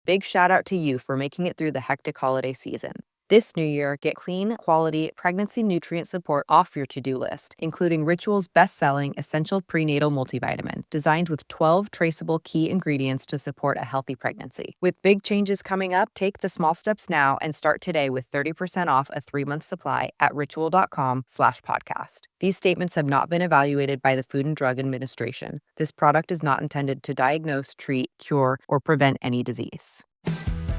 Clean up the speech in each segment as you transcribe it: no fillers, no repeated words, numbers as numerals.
big shout out to you for making it through the hectic holiday season. This new year, get clean, quality, pregnancy nutrient support off your to-do list, including Ritual's best-selling Essential Prenatal Multivitamin, designed with 12 traceable key ingredients to support a healthy pregnancy. With big changes coming up, take the small steps now and start today with 30% off a 3-month supply at ritual.com/podcast. These statements have not been evaluated by the Food and Drug Administration. This product is not intended to diagnose, treat, cure, or prevent any disease.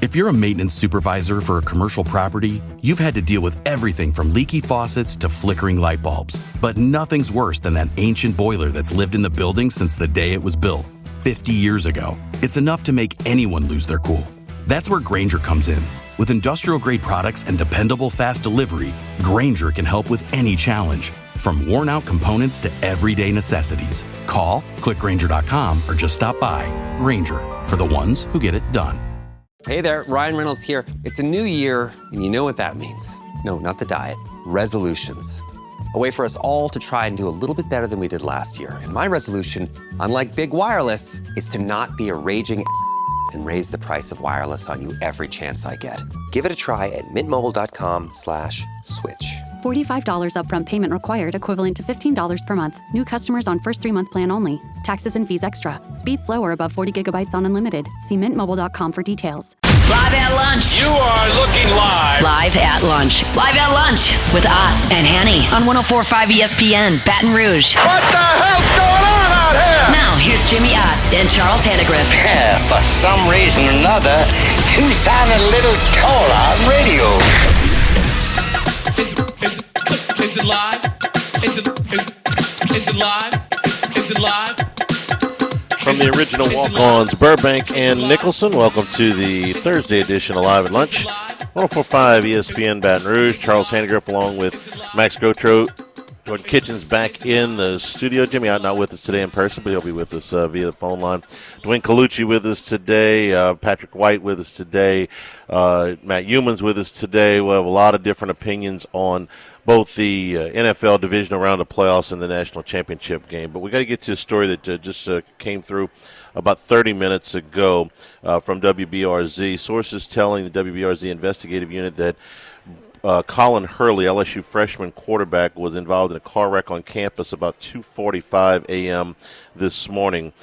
If you're a maintenance supervisor for a commercial property, you've had to deal with everything from leaky faucets to flickering light bulbs. But nothing's worse than that ancient boiler that's lived in the building since the day it was built, 50 years ago. It's enough to make anyone lose their cool. That's where Grainger comes in. With industrial-grade products and dependable fast delivery, Grainger can help with any challenge, from worn-out components to everyday necessities. Call, click Grainger.com, or just stop by. Grainger, for the ones who get it done. Hey there, Ryan Reynolds here. It's a new year, and you know what that means. No, not the diet. Resolutions. A way for us all to try and do a little bit better than we did last year. And my resolution, unlike big wireless, is to not be a raging and raise the price of wireless on you every chance I get. Give it a try at mintmobile.com/switch. $45 upfront payment required, equivalent to $15 per month. New customers on first 3-month plan only. Taxes and fees extra. Speed slower above 40 gigabytes on unlimited. See mintmobile.com for details. Live at lunch. You are looking live. Live at lunch. Live at lunch with Ott and Hanny on 104.5 ESPN, Baton Rouge. What the hell's going on out here? Now, here's Jimmy Ott and Charles Hannegriff. Yeah, for some reason or another, you sound a little taller on radio. Is it live? Is it live? Is it live? From the original walk-ons, Burbank and Nicholson, welcome to the Thursday edition of Live at Lunch. 104.5 ESPN Baton Rouge. Charles Hannegriff along with Max Gotro. Jordan Kitchens back in the studio. Jimmy Ott not with us today in person, but he'll be with us via the phone line. Dwayne Colucci with us today. Patrick White with us today. Matt Humans with us today. We'll have a lot of different opinions on both the NFL divisional round of playoffs and the national championship game. But we got to get to a story that just came through about 30 minutes ago from WBRZ. Sources telling the WBRZ investigative unit that Colin Hurley, LSU freshman quarterback, was involved in a car wreck on campus about 2:45 a.m. this morning.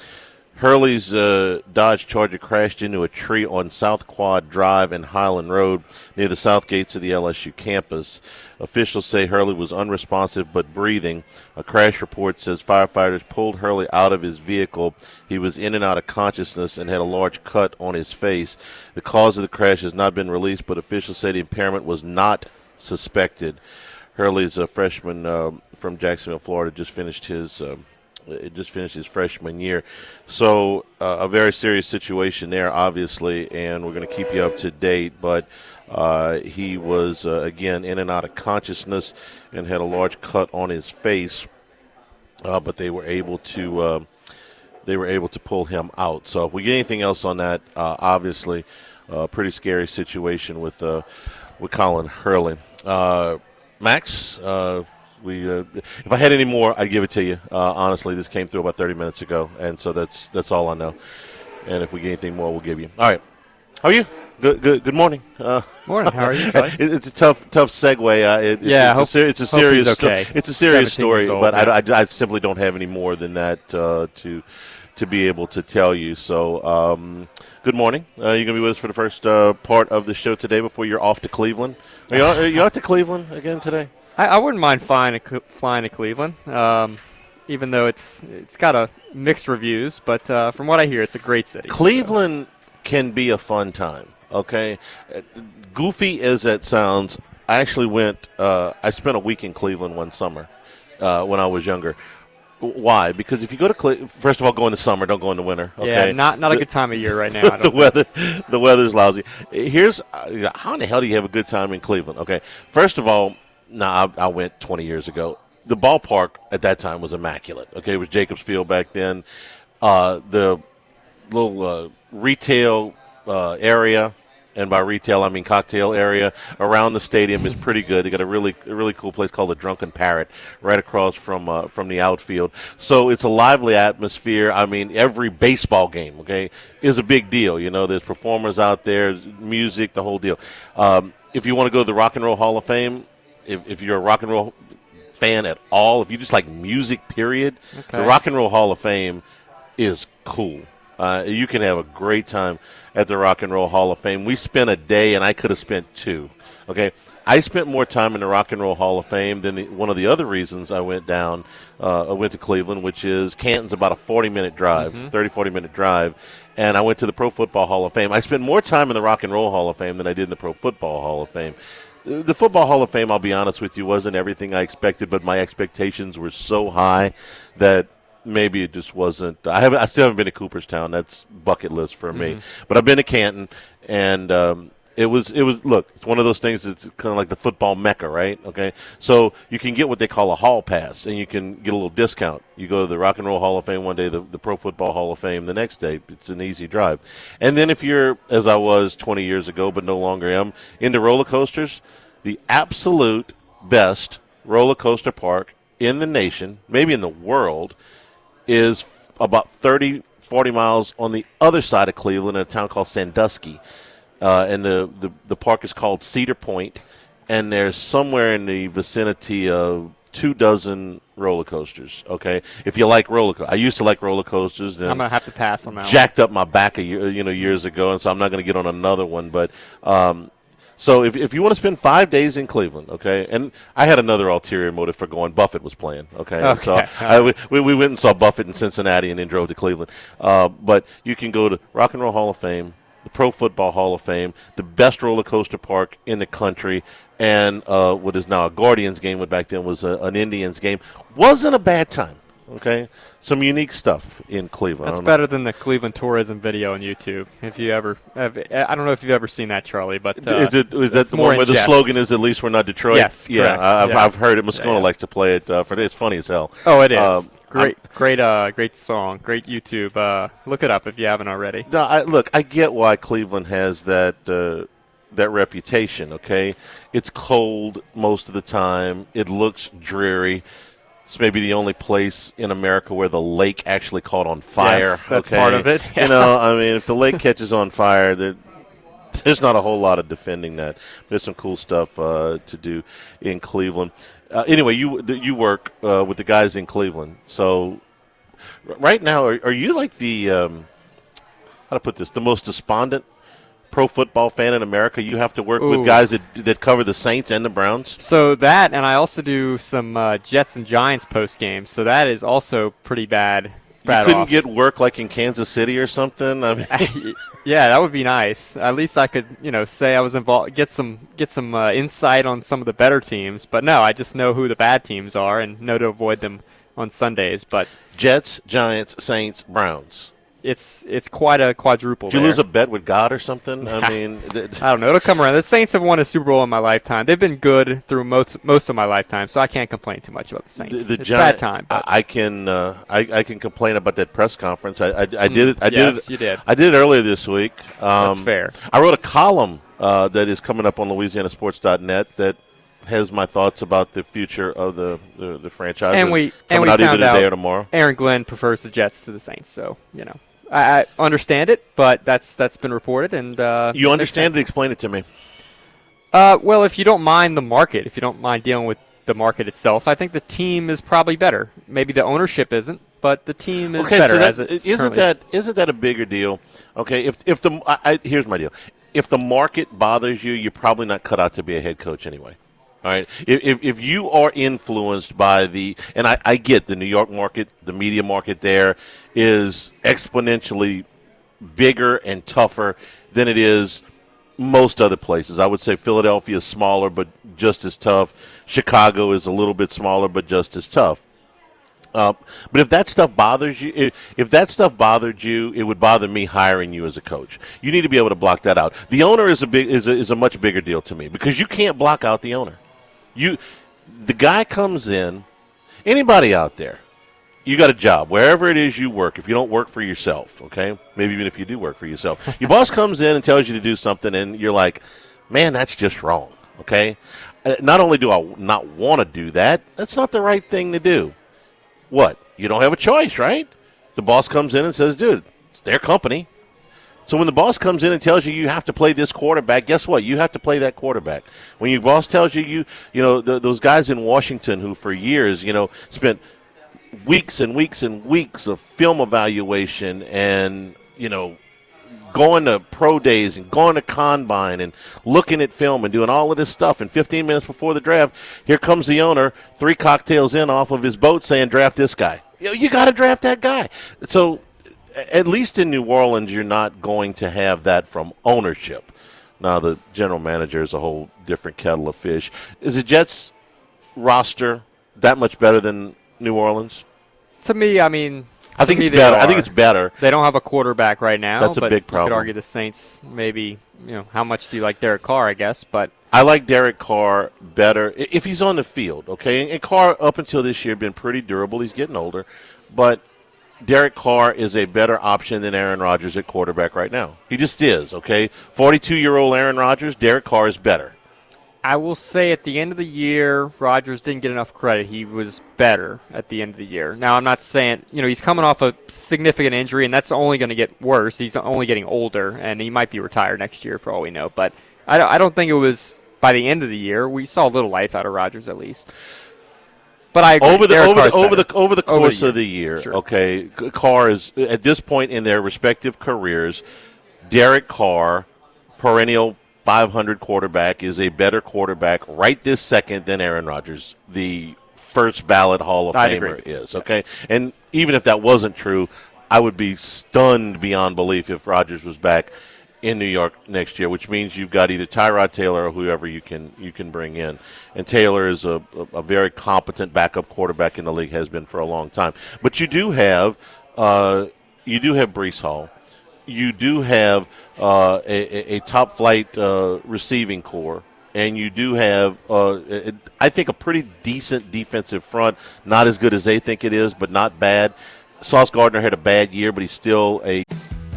Hurley's Dodge Charger crashed into a tree on South Quad Drive and Highland Road near the south gates of the LSU campus. Officials say Hurley was unresponsive but breathing. A crash report says firefighters pulled Hurley out of his vehicle. He was in and out of consciousness and had a large cut on his face. The cause of the crash has not been released, but officials say the impairment was not suspected. Hurley's a freshman from Jacksonville, Florida, just finished his freshman year. So a very serious situation there, obviously, and we're going to keep you up to date. But he was, again, in and out of consciousness and had a large cut on his face. But they were able to pull him out. So if we get anything else on that, obviously, pretty scary situation with Colin Hurley. Max, if I had any more, I'd give it to you. Honestly, this came through about 30 minutes ago, and so that's all I know. And if we get anything more, we'll give you. All right. How are you? Good morning. Morning. How are you, Troy? It's a tough segue. It's a serious okay. It's a serious story, old, but yeah. I simply don't have any more than that to be able to tell you. So, good morning. You're going to be with us for the first part of the show today before you're off to Cleveland. Are you off to Cleveland again today? I wouldn't mind flying to Cleveland, even though it's got a mixed reviews. But from what I hear, it's a great city. Cleveland can be a fun time. Okay, goofy as that sounds, I actually went. I spent a week in Cleveland one summer when I was younger. Why? Because if you go to Cleveland, first of all, go in the summer, don't go in the winter. Okay? Yeah, not a good time of year right now. The weather's lousy. Here's how in the hell do you have a good time in Cleveland? Okay, first of all. I went 20 years ago. The ballpark at that time was immaculate. Okay, it was Jacobs Field back then. The little retail area and by retail I mean cocktail area around the stadium is pretty good. They got a really cool place called the Drunken Parrot right across from the outfield. So it's a lively atmosphere. I mean, every baseball game, okay, is a big deal. You know, there's performers out there, music, the whole deal. If you want to go to the Rock and Roll Hall of Fame, if you're a rock and roll fan at all, if you just like music, period, the Rock and Roll Hall of Fame is cool. You can have a great time at the Rock and Roll Hall of Fame. We spent a day, and I could have spent 2. Okay, I spent more time in the Rock and Roll Hall of Fame than one of the other reasons I went down. I went to Cleveland, which is Canton's about a 40-minute drive, 40-minute drive, and I went to the Pro Football Hall of Fame. I spent more time in the Rock and Roll Hall of Fame than I did in the Pro Football Hall of Fame. The Football Hall of Fame, I'll be honest with you, wasn't everything I expected, but my expectations were so high that maybe it just wasn't. I still haven't been to Cooperstown. That's bucket list for me. But I've been to Canton, and it was. Look, it's one of those things that's kind of like the football mecca, right? Okay, so you can get what they call a hall pass, and you can get a little discount. You go to the Rock and Roll Hall of Fame one day, the Pro Football Hall of Fame the next day. It's an easy drive. And then if you're, as I was 20 years ago, but no longer am, into roller coasters, the absolute best roller coaster park in the nation, maybe in the world, is about 30, 40 miles on the other side of Cleveland in a town called Sandusky. And the park is called Cedar Point, and there's somewhere in the vicinity of 24 roller coasters, okay? If you like roller coasters. I used to like roller coasters. Then I'm going to have to pass on that jacked up my back years ago, and so I'm not going to get on another one. But so if you want to spend 5 days in Cleveland, okay, and I had another ulterior motive for going. Buffett was playing, okay? So we went and saw Buffett in Cincinnati and then drove to Cleveland. But you can go to Rock and Roll Hall of Fame, the Pro Football Hall of Fame, the best roller coaster park in the country, and what is now a Guardians game, what back then was an Indians game. Wasn't a bad time, okay? Some unique stuff in Cleveland. That's better than the Cleveland tourism video on YouTube. If you ever have, I don't know if you've ever seen that, Charlie, but is that the one where the slogan is "At least we're not Detroit"? Yes, yeah, correct. I've heard it. Moscona likes to play it for it. It's funny as hell. Oh, it is. Great song, great YouTube. Look it up if you haven't already. No, I get why Cleveland has that reputation. Okay, it's cold most of the time. It looks dreary. It's maybe the only place in America where the lake actually caught on fire. Yes, that's part of it. Yeah. I mean, if the lake catches on fire, there's not a whole lot of defending that. There's some cool stuff to do in Cleveland. Anyway, you work with the guys in Cleveland. So right now, are you like the how to put this? The most despondent pro football fan in America? You have to work with guys that cover the Saints and the Browns? So that, and I also do some Jets and Giants post games. So that is also pretty bad. You couldn't get work like in Kansas City or something? I mean, yeah, that would be nice. At least I could, say I was involved, get some insight on some of the better teams. But no, I just know who the bad teams are and know to avoid them on Sundays. But Jets, Giants, Saints, Browns. It's quite a quadruple. Did you lose a bet with God or something? I mean, I don't know. It'll come around. The Saints have won a Super Bowl in my lifetime. They've been good through most of my lifetime, so I can't complain too much about the Saints. It's bad time. But. I can complain about that press conference. I did it. Yes, you did. I did it earlier this week. That's fair. I wrote a column that is coming up on LouisianaSports.net that has my thoughts about the future of the franchise. And we coming out found either today out or tomorrow. Aaron Glenn prefers the Jets to the Saints, so I understand it, but that's been reported. And you understand it? Explain it to me. Well, if you don't mind the market, if you don't mind dealing with the market itself, I think the team is probably better. Maybe the ownership isn't, but the team is better. So isn't that a bigger deal? Okay, here's my deal. If the market bothers you, you're probably not cut out to be a head coach anyway. All right. If you are influenced by and I get the New York market, the media market there is exponentially bigger and tougher than it is most other places. I would say Philadelphia is smaller but just as tough. Chicago is a little bit smaller but just as tough. But if that stuff bothers you, if that stuff bothered you, it would bother me hiring you as a coach. You need to be able to block that out. The owner is a much bigger deal to me because you can't block out the owner. The guy comes in. Anybody out there, you got a job, wherever it is you work, if you don't work for yourself, okay, maybe even if you do work for yourself, your boss comes in and tells you to do something, and you're like, man, that's just wrong, okay? Not only do I not want to do that, that's not the right thing to do. What? You don't have a choice, right? The boss comes in and says, dude, it's their company. So when the boss comes in and tells you you have to play this quarterback, guess what? You have to play that quarterback. When your boss tells you, those guys in Washington who for years, spent weeks and weeks and weeks of film evaluation and, going to pro days and going to combine and looking at film and doing all of this stuff. And 15 minutes before the draft, here comes the owner, 3 cocktails in off of his boat saying, draft this guy. You got to draft that guy. So at least in New Orleans, you're not going to have that from ownership. Now, the general manager is a whole different kettle of fish. Is the Jets roster that much better than New Orleans? To me, I mean, I think it's better. I think it's better. They don't have a quarterback right now. That's a big problem. You could argue the Saints maybe, how much do you like Derek Carr, I guess, but I like Derek Carr better if he's on the field, okay? And Carr, up until this year, been pretty durable. He's getting older. But Derek Carr is a better option than Aaron Rodgers at quarterback right now. He just is, okay? 42-year-old Aaron Rodgers, Derek Carr is better. I will say at the end of the year, Rodgers didn't get enough credit. He was better at the end of the year. Now, I'm not saying, he's coming off a significant injury, and that's only going to get worse. He's only getting older, and he might be retired next year for all we know. But I don't think it was by the end of the year. We saw a little life out of Rodgers at least. But I agree. Over the course of the year, sure. Okay, Carr is, at this point in their respective careers, Derek Carr, perennial 500 quarterback, is a better quarterback right this second than Aaron Rodgers, the first ballot Hall of Famer is, okay? Yes. And even if that wasn't true, I would be stunned beyond belief if Rodgers was back in New York next year, which means you've got either Tyrod Taylor or whoever you can bring in. And Taylor is a very competent backup quarterback in the league, has been for a long time. But you do have Breece Hall. You do have a top-flight receiving core, and you do have, I think, a pretty decent defensive front. Not as good as they think it is, but not bad. Sauce Gardner had a bad year, but he's still a...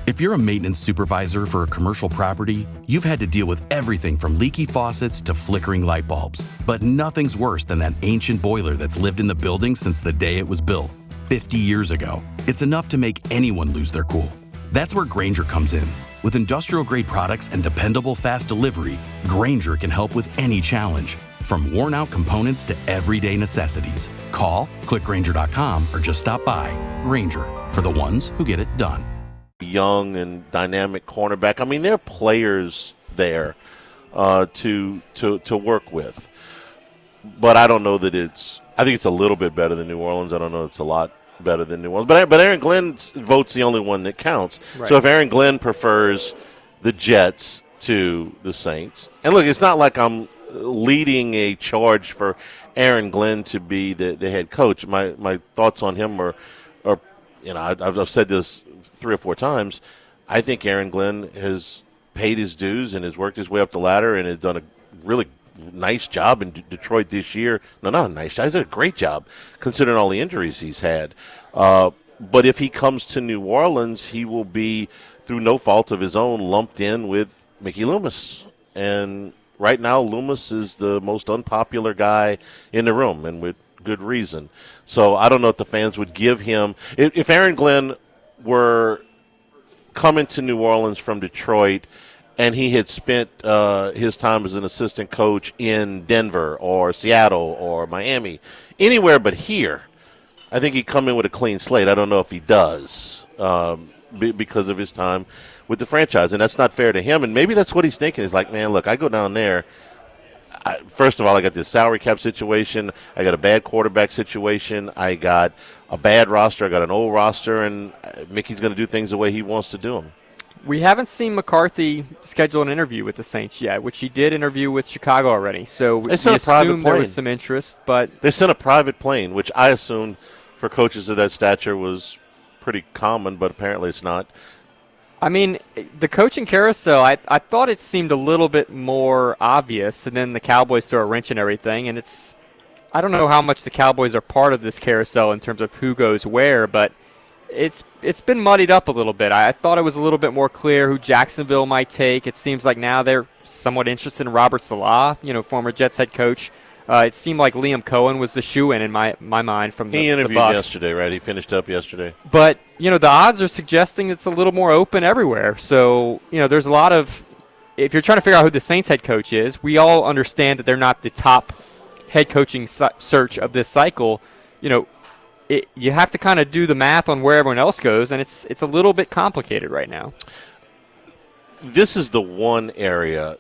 If you're a maintenance supervisor for a commercial property, you've had to deal with everything from leaky faucets to flickering light bulbs. But nothing's worse than that ancient boiler that's lived in the building since the day it was built, 50 years ago. It's enough to make anyone lose their cool. That's where Grainger comes in. With industrial-grade products and dependable fast delivery, Grainger can help with any challenge, from worn-out components to everyday necessities. Call, click Grainger.com, or just stop by. Grainger, for the ones who get it done. Young and dynamic cornerback. I mean, there are players there to work with. But I don't know that I think it's a little bit better than New Orleans. I don't know it's a lot better than New Orleans. But Aaron Glenn's vote's the only one that counts. Right. So if Aaron Glenn prefers the Jets to the Saints, and look, it's not like I'm leading a charge for Aaron Glenn to be the head coach. My thoughts on him are I've said this 3 or 4 times. I think Aaron Glenn has paid his dues and has worked his way up the ladder and has done a really nice job in Detroit this year. No, not a nice job. He's done a great job considering all the injuries he's had. But if he comes to New Orleans, he will be, through no fault of his own, lumped in with Mickey Loomis. And right now, Loomis is the most unpopular guy in the room, and with good reason. So I don't know if the fans would give him – if Aaron Glenn were coming to New Orleans from Detroit and he had spent his time as an assistant coach in Denver or Seattle or Miami, anywhere but here, I think he'd come in with a clean slate. I don't know if he does because of his time with the franchise, and that's not fair to him. And maybe that's what he's thinking. He's like, man, look, I go down there. First of all, I got this salary cap situation. I got a bad quarterback situation. I got a bad roster. I got an old roster, and Mickey's going to do things the way he wants to do them. We haven't seen McCarthy schedule an interview with the Saints yet, which he did interview with Chicago already. So we assumed there was some interest, but they sent a private plane, which I assumed for coaches of that stature was pretty common, but apparently it's not. I mean, the coaching carousel, I thought it seemed a little bit more obvious, and then the Cowboys throw a wrench in everything, and it's I don't know how much the Cowboys are part of this carousel in terms of who goes where, but it's been muddied up a little bit. I thought it was a little bit more clear who Jacksonville might take. It seems like now they're somewhat interested in Robert Saleh, former Jets head coach. It seemed like Liam Cohen was the shoe-in my mind from He interviewed the Bucs. yesterday, right? He finished up yesterday. But, the odds are suggesting it's a little more open everywhere. So, there's a lot of – if you're trying to figure out who the Saints head coach is, we all understand that they're not the top head coaching search of this cycle. You have to kind of do the math on where everyone else goes, and it's a little bit complicated right now. This is the one area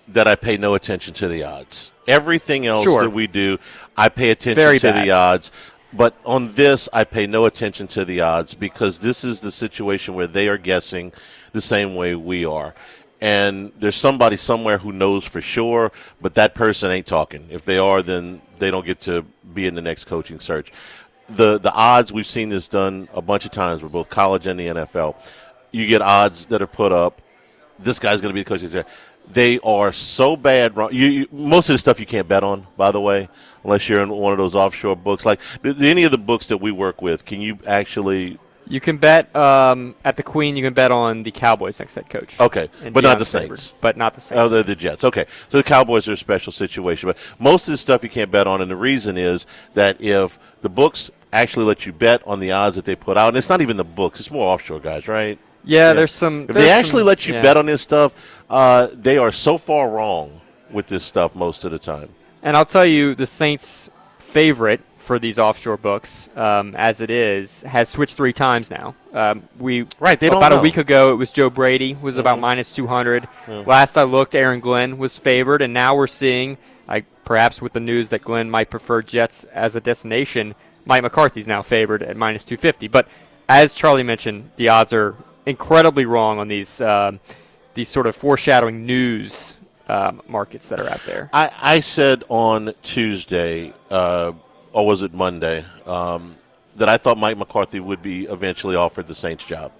that I pay no attention to the odds. Everything else that we do, I pay attention to the odds. But on this, I pay no attention to the odds because this is the situation where they are guessing the same way we are. And there's somebody somewhere who knows for sure, but that person ain't talking. If they are, then they don't get to be in the next coaching search. The odds, we've seen this done a bunch of times with both college and the NFL. You get odds that are put up. This guy's going to be the coach. They are so bad wrong. Most of the stuff you can't bet on, by the way, unless you're in one of those offshore books. Like any of the books that we work with, can you actually – You can bet at the Queen. You can bet on the Cowboys' next head coach. Okay, but not the Saints. But not the Saints. Oh, they're the Jets. Okay, so the Cowboys are a special situation. But most of the stuff you can't bet on, and the reason is that if the books actually let you bet on the odds that they put out, and it's not even the books, it's more offshore guys, right? Yeah, there's some. If they actually let you bet on this stuff, they are so far wrong with this stuff most of the time. And I'll tell you, the Saints' favorite for these offshore books, as it is, has switched 3 times now. They don't about know. A week ago, it was Joe Brady, was about minus 200. Last I looked, Aaron Glenn was favored, and now we're seeing, perhaps with the news that Glenn might prefer Jets as a destination, Mike McCarthy's now favored at minus 250. But as Charlie mentioned, the odds are incredibly wrong on these sort of foreshadowing news markets that are out there. I said on Tuesday, or was it Monday, that I thought Mike McCarthy would be eventually offered the Saints job.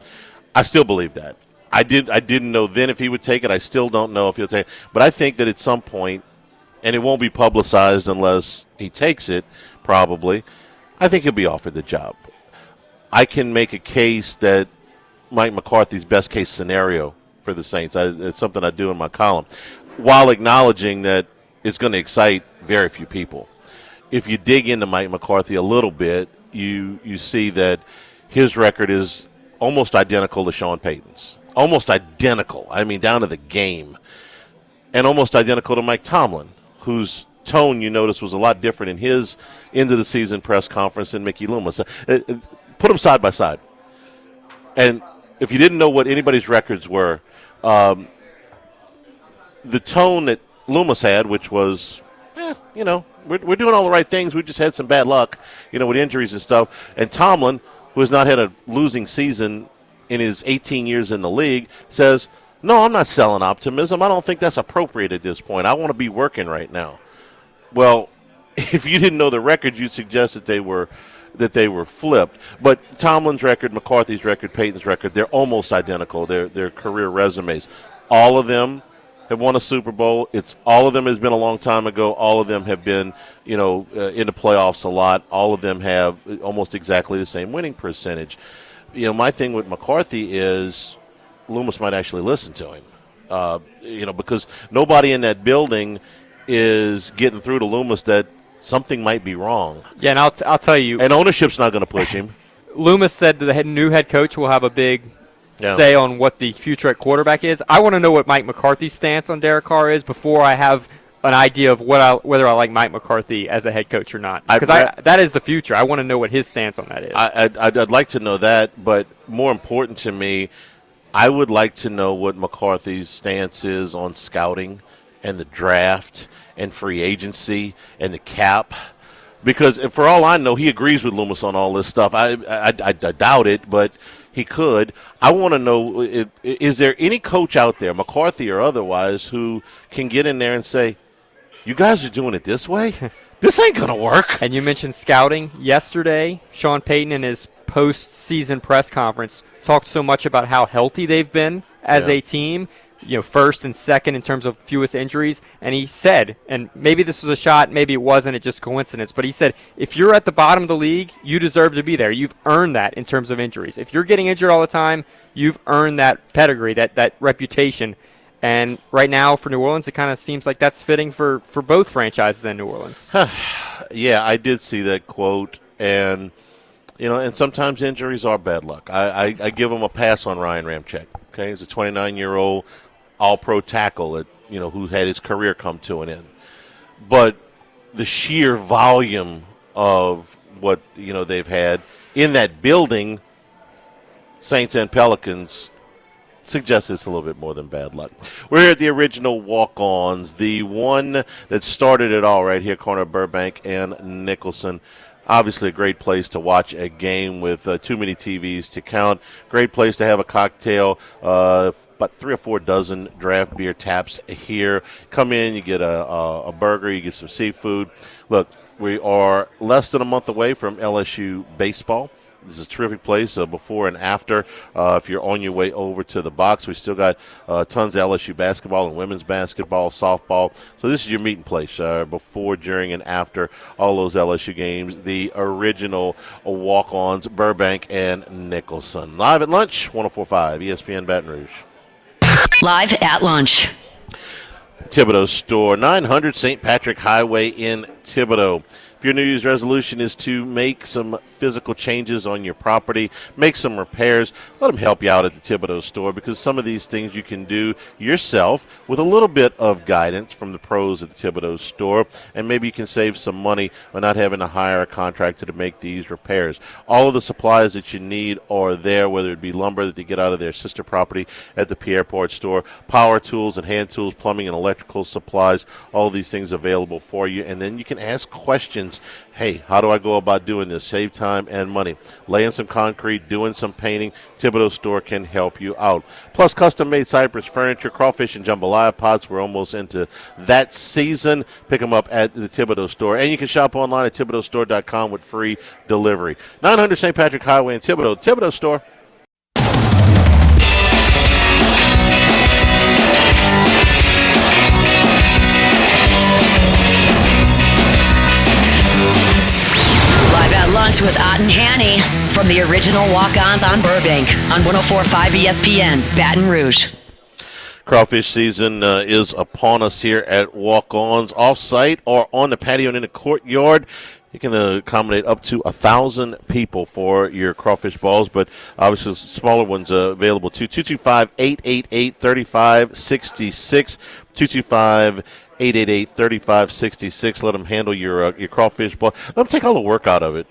I still believe that. I didn't know then if he would take it. I still don't know if he'll take it. But I think that at some point, and it won't be publicized unless he takes it, probably, I think he'll be offered the job. I can make a case that Mike McCarthy's best case scenario for the Saints. It's something I do in my column, while acknowledging that it's going to excite very few people. If you dig into Mike McCarthy a little bit, you see that his record is almost identical to Sean Payton's. Almost identical. I mean, down to the game. And almost identical to Mike Tomlin, whose tone, you notice, was a lot different in his end-of-the-season press conference than Mickey Loomis. Put them side by side. And if you didn't know what anybody's records were, the tone that Loomis had, which was, we're doing all the right things. We just had some bad luck, with injuries and stuff. And Tomlin, who has not had a losing season in his 18 years in the league, says, no, I'm not selling optimism. I don't think that's appropriate at this point. I want to be working right now. Well, if you didn't know the records, you'd suggest that they were flipped. But Tomlin's record, McCarthy's record, Payton's record, they're almost identical. Their career resumes. All of them have won a Super Bowl. All of them has been a long time ago. All of them have been, in the playoffs a lot. All of them have almost exactly the same winning percentage. My thing with McCarthy is Loomis might actually listen to him, because nobody in that building is getting through to Loomis that something might be wrong. Yeah, and I'll tell you. And ownership's not going to push him. Loomis said that the new head coach will have a big say on what the future at quarterback is. I want to know what Mike McCarthy's stance on Derek Carr is before I have an idea of whether I like Mike McCarthy as a head coach or not. Because that is the future. I want to know what his stance on that is. I'd like to know that, but more important to me, I would like to know what McCarthy's stance is on scouting and the draft and free agency and the cap. Because for all I know, he agrees with Loomis on all this stuff. I doubt it, but he could. I want to know, is there any coach out there, McCarthy or otherwise, who can get in there and say, you guys are doing it this way? This ain't going to work. And you mentioned scouting. Yesterday, Sean Payton in his post-season press conference talked so much about how healthy they've been as a team first and second in terms of fewest injuries. And he said, and maybe this was a shot, maybe it wasn't, it's just coincidence, but he said, if you're at the bottom of the league, you deserve to be there. You've earned that in terms of injuries. If you're getting injured all the time, you've earned that pedigree, that reputation. And right now for New Orleans, it kind of seems like that's fitting for both franchises in New Orleans. Yeah, I did see that quote, and and sometimes injuries are bad luck. I give him a pass on Ryan Ramczyk. Okay, he's a 29-year-old All-Pro tackle who had his career come to an end. But the sheer volume of what they've had in that building, Saints and Pelicans, suggests it's a little bit more than bad luck. We're here at the original Walk-Ons, the one that started it all right here, corner of Burbank and Nicholson. Obviously a great place to watch a game with too many TVs to count. Great place to have a cocktail. About 3 or 4 dozen draft beer taps here. Come in, you get a burger, you get some seafood. Look, we are less than a month away from LSU baseball. This is a terrific place before and after. If you're on your way over to the box, we still got tons of LSU basketball and women's basketball, softball. So this is your meeting place before, during, and after all those LSU games. The original Walk-Ons, Burbank and Nicholson. Live at lunch, 104.5 ESPN Baton Rouge. Live at lunch. Thibodaux store, 900 St. Patrick Highway in Thibodaux. If your New Year's resolution is to make some physical changes on your property, make some repairs, let them help you out at the Thibodaux store, because some of these things you can do yourself with a little bit of guidance from the pros at the Thibodaux store, and maybe you can save some money by not having to hire a contractor to make these repairs. All of the supplies that you need are there, whether it be lumber that they get out of their sister property at the Pierreport store, power tools and hand tools, plumbing and electrical supplies, all of these things available for you. And then you can ask questions. Hey, how do I go about doing this? Save time and money. Laying some concrete, doing some painting. Thibodaux store can help you out. Plus, custom-made cypress furniture, crawfish, and jambalaya pots. We're almost into that season. Pick them up at the Thibodaux store. And you can shop online at ThibodauxStore.com with free delivery. 900 St. Patrick Highway in Thibodaux. Thibodaux store. Lunch with Ott and Hanny from the original Walk-Ons on Burbank on 104.5 ESPN Baton Rouge. Crawfish season is upon us here at Walk-Ons, off-site or on the patio and in the courtyard. You can accommodate up to 1,000 people for your crawfish balls, but obviously smaller ones available too. 225-888-3566, 225-888-3566. Let them handle your crawfish ball. Let them take all the work out of it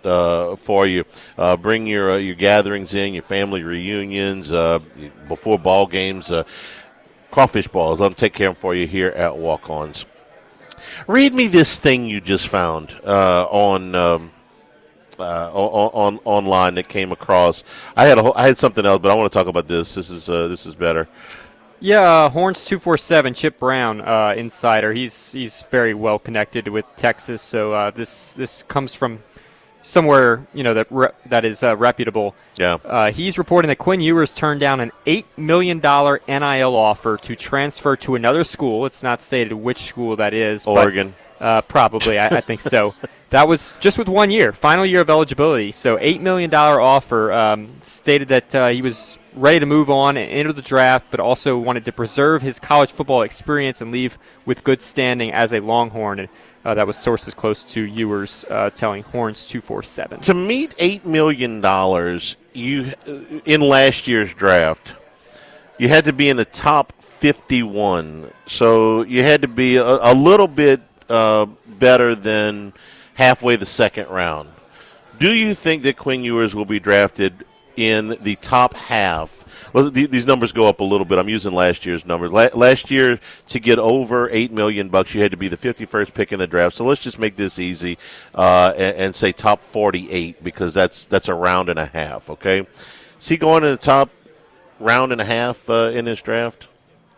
for you. Bring your gatherings in, your family reunions, before ball games. Crawfish balls. Let them take care of them for you here at Walk-Ons. Read me this thing you just found online that came across. I had something else, but I want to talk about this. This is better. Yeah, Horns 247, Chip Brown, insider. He's very well connected with Texas, so this comes from somewhere that is reputable. Yeah. He's reporting that Quinn Ewers turned down an $8 million NIL offer to transfer to another school. It's not stated which school that is. Oregon. But, probably, I think so. That was just with 1 year, final year of eligibility. So $8 million offer, stated that he was ready to move on and enter the draft, but also wanted to preserve his college football experience and leave with good standing as a Longhorn. And that was sources close to Ewers telling Horns 247. To meet $8 million in last year's draft, you had to be in the top 51. So you had to be a little bit better than halfway the second round. Do you think that Quinn Ewers will be drafted in the top half? Well, these numbers go up a little bit. I'm using last year's numbers. Last year, to get over $8 million, you had to be the 51st pick in the draft. So let's just make this easy and say top 48, because that's a round and a half. Okay, is he going in the top round and a half in this draft?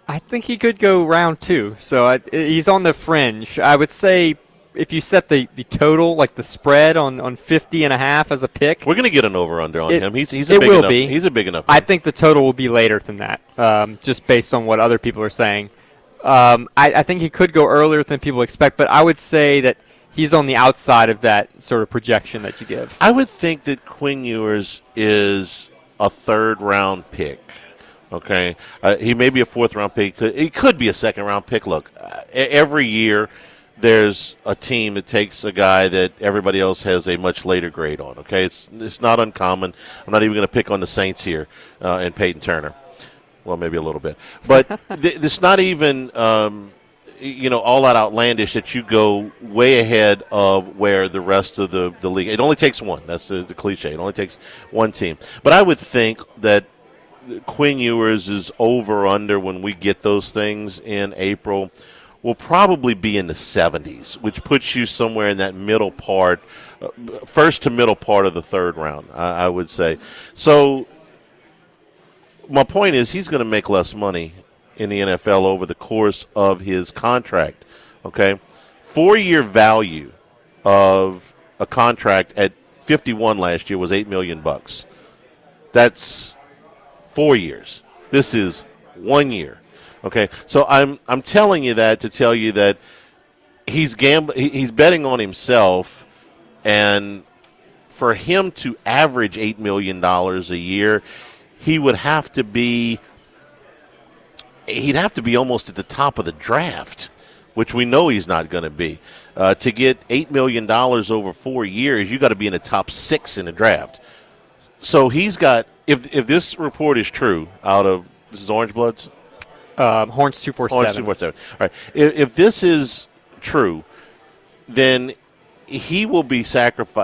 I think he could go round 2. So he's on the fringe. I would say if you set the total, like the spread on 50.5 as a pick, we're going to get an over/under on him. He's a it big will enough. be. He's a big enough. I think the total will be later than that, just based on what other people are saying. I think he could go earlier than people expect, but I would say that he's on the outside of that sort of projection that you give. I would think that Quinn Ewers is a third-round pick. Okay, he may be a fourth-round pick. He could be a second-round pick. Look, every year there's a team that takes a guy that everybody else has a much later grade on. Okay, it's not uncommon. I'm not even going to pick on the Saints here and Peyton Turner. Well, maybe a little bit, but it's not even all that outlandish that you go way ahead of where the rest of the league. It only takes one. That's the cliche. It only takes one team. But I would think that Quinn Ewers is over/under when we get those things in April will probably be in the 70s, which puts you somewhere in that middle part, first to middle part of the third round, I would say. So my point is he's going to make less money in the NFL over the course of his contract, okay? 4-year value of a contract at 51 last year was $8 million. That's 4 years. This is 1 year. Okay, so I'm telling you that to tell you that he's betting on himself, and for him to average $8 million a year, he'd have to be almost at the top of the draft, which we know he's not going to be. To get $8 million over 4 years, you got to be in the top 6 in the draft. So he's got, if this report is true, this is Orange Bloods? Horns 247. Horns 247. All right. If this is true, then he will be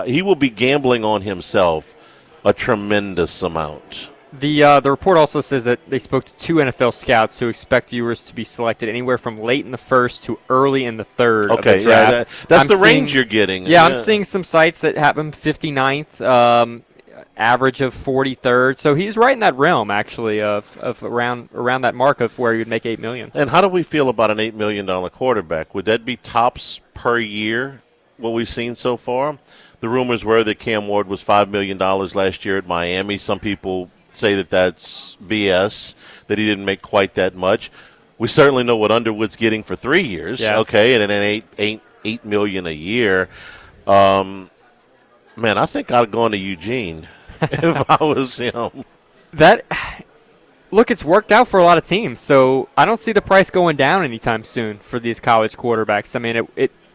he will be gambling on himself a tremendous amount. The report also says that they spoke to 2 NFL scouts who expect Ewers to be selected anywhere from late in the first to early in the third of the draft. That's the range you're getting. Yeah, I'm seeing some sites that have him 59th, average of 43rd. So he's right in that realm, actually, of around that mark of where you'd make $8 million. And how do we feel about an $8 million quarterback? Would that be tops per year, what we've seen so far? The rumors were that Cam Ward was $5 million last year at Miami. Some people say that that's BS, that he didn't make quite that much. We certainly know what Underwood's getting for 3 years, yes. Okay, and then $8 million a year. Man, I think I'd go into Eugene if I was him. Look, it's worked out for a lot of teams, so I don't see the price going down anytime soon for these college quarterbacks. I mean,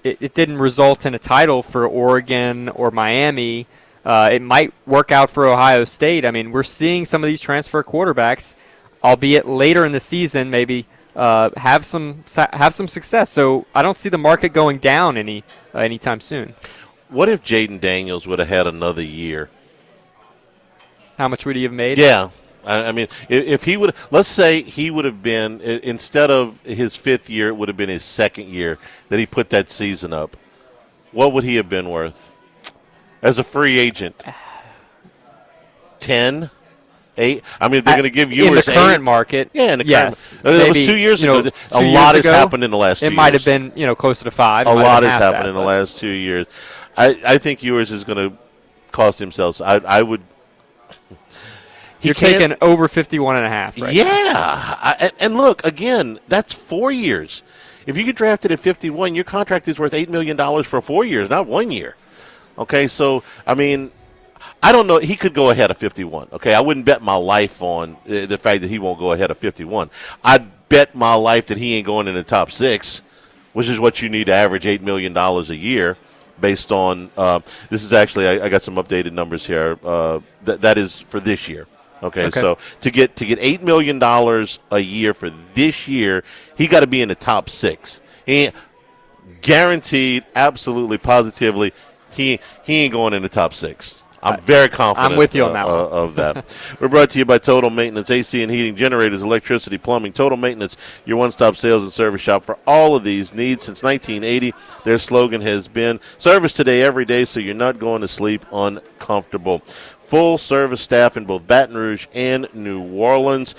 it didn't result in a title for Oregon or Miami. It might work out for Ohio State. I mean, we're seeing some of these transfer quarterbacks, albeit later in the season, maybe have some success. So I don't see the market going down anytime soon. What if Jaden Daniels would have had another year? How much would he have made? Yeah. I mean, if he would, let's say he would have been, instead of his 5th year, it would have been his 2nd year that he put that season up. What would he have been worth as a free agent? 10? 8? I mean, if they're going to give you in the current market. Yeah, in the yes, current. That was 2 years ago. A lot has happened in the last 2 years. It might have been, closer to 5. A lot has happened in the last 2 years. I think Ewers is going to cost himself. I would. You're taking over 51.5 right now. And look, again, that's 4 years. If you get drafted at 51, your contract is worth $8 million for 4 years, not 1 year. Okay, so, I mean, I don't know. He could go ahead of 51. Okay, I wouldn't bet my life on the fact that he won't go ahead of 51. I'd bet my life that he ain't going in the top 6, which is what you need to average $8 million a year based on this is actually, I got some updated numbers here. That is for this year. Okay, so to get $8 million a year for this year, he got to be in the top 6. He guaranteed, absolutely, positively, he ain't going in the top 6. I'm very confident. I'm with you on that one. Of that. We're brought to you by Total Maintenance, AC and heating, generators, electricity, plumbing. Total Maintenance, your one-stop sales and service shop for all of these needs since 1980. Their slogan has been service today, every day, so you're not going to sleep uncomfortable. Full service staff in both Baton Rouge and New Orleans.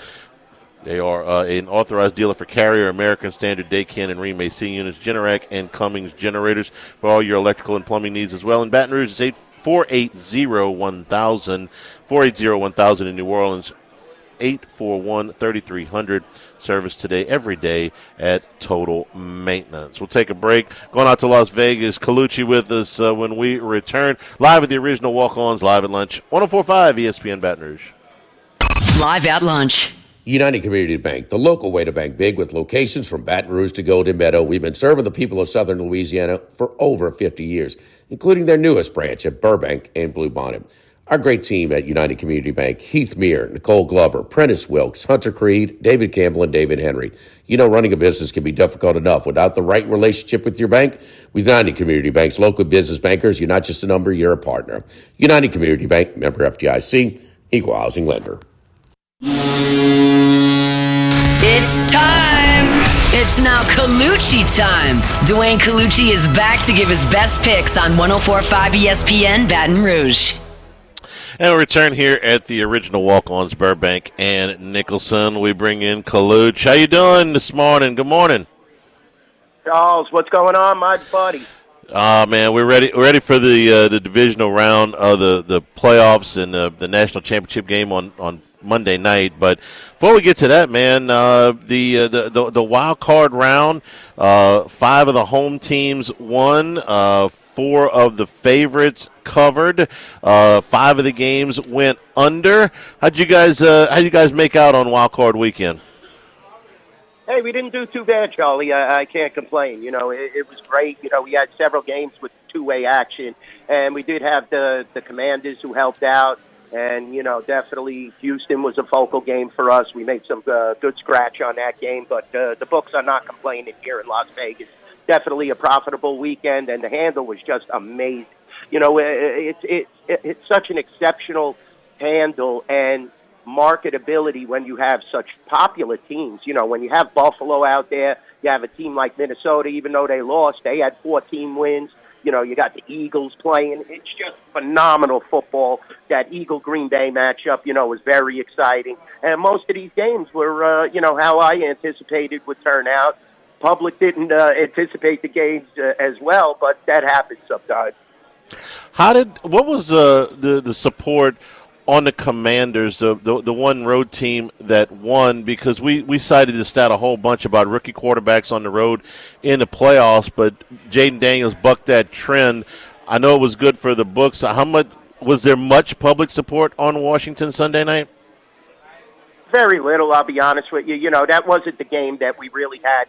They are an authorized dealer for Carrier, American Standard, Daycan, and Rheem AC units, Generac, and Cummins generators for all your electrical and plumbing needs as well. In Baton Rouge, it's 480-1000, 480-1000 in New Orleans, 841-3300. Service today, every day at Total Maintenance. We'll take a break. Going out to Las Vegas, Colucci with us when we return. Live at the original Walk-Ons, live at lunch. 104.5 ESPN Baton Rouge. Live at lunch. United Community Bank, the local way to bank big with locations from Baton Rouge to Golden Meadow. We've been serving the people of Southern Louisiana for over 50 years, including their newest branch at Burbank and Bluebonnet. Our great team at United Community Bank, Heath Meir, Nicole Glover, Prentice Wilkes, Hunter Creed, David Campbell, and David Henry. You know, running a business can be difficult enough without the right relationship with your bank. With United Community Bank's local business bankers, you're not just a number, you're a partner. United Community Bank, member FDIC, equal housing lender. It's time. It's now Colucci time. Dwayne Colucci is back to give his best picks on 104.5 ESPN Baton Rouge. And we return here at the original Walk-Ons, Burbank and Nicholson. We bring in Colucci. How you doing this morning? Good morning. Charles, what's going on, my buddy? Man, we're ready. We're ready for the divisional round of the playoffs and the national championship game on Monday night. But before we get to that, man, the wild card round, 5 of the home teams won. 4 of the favorites covered. 5 of the games went under. How'd you guys make out on wild card weekend? Hey, we didn't do too bad, Charlie. I can't complain. You know, it was great. You know, we had several games with two-way action, and we did have the Commanders who helped out. And, you know, definitely Houston was a focal game for us. We made some good scratch on that game, but the books are not complaining here in Las Vegas. Definitely a profitable weekend, and the handle was just amazing. You know, it's such an exceptional handle and marketability when you have such popular teams. You know, when you have Buffalo out there, you have a team like Minnesota, even though they lost, they had 14 wins. You know, you got the Eagles playing. It's just phenomenal football. That Eagle-Green Bay matchup, you know, was very exciting. And most of these games were, you know, how I anticipated would turn out. Public didn't anticipate the games as well, but that happens sometimes. What was the support on the Commanders, the one road team that won? Because we cited this stat a whole bunch about rookie quarterbacks on the road in the playoffs, but Jaden Daniels bucked that trend. I know it was good for the books. Was there much public support on Washington Sunday night? Very little, I'll be honest with you. You know, that wasn't the game that we really had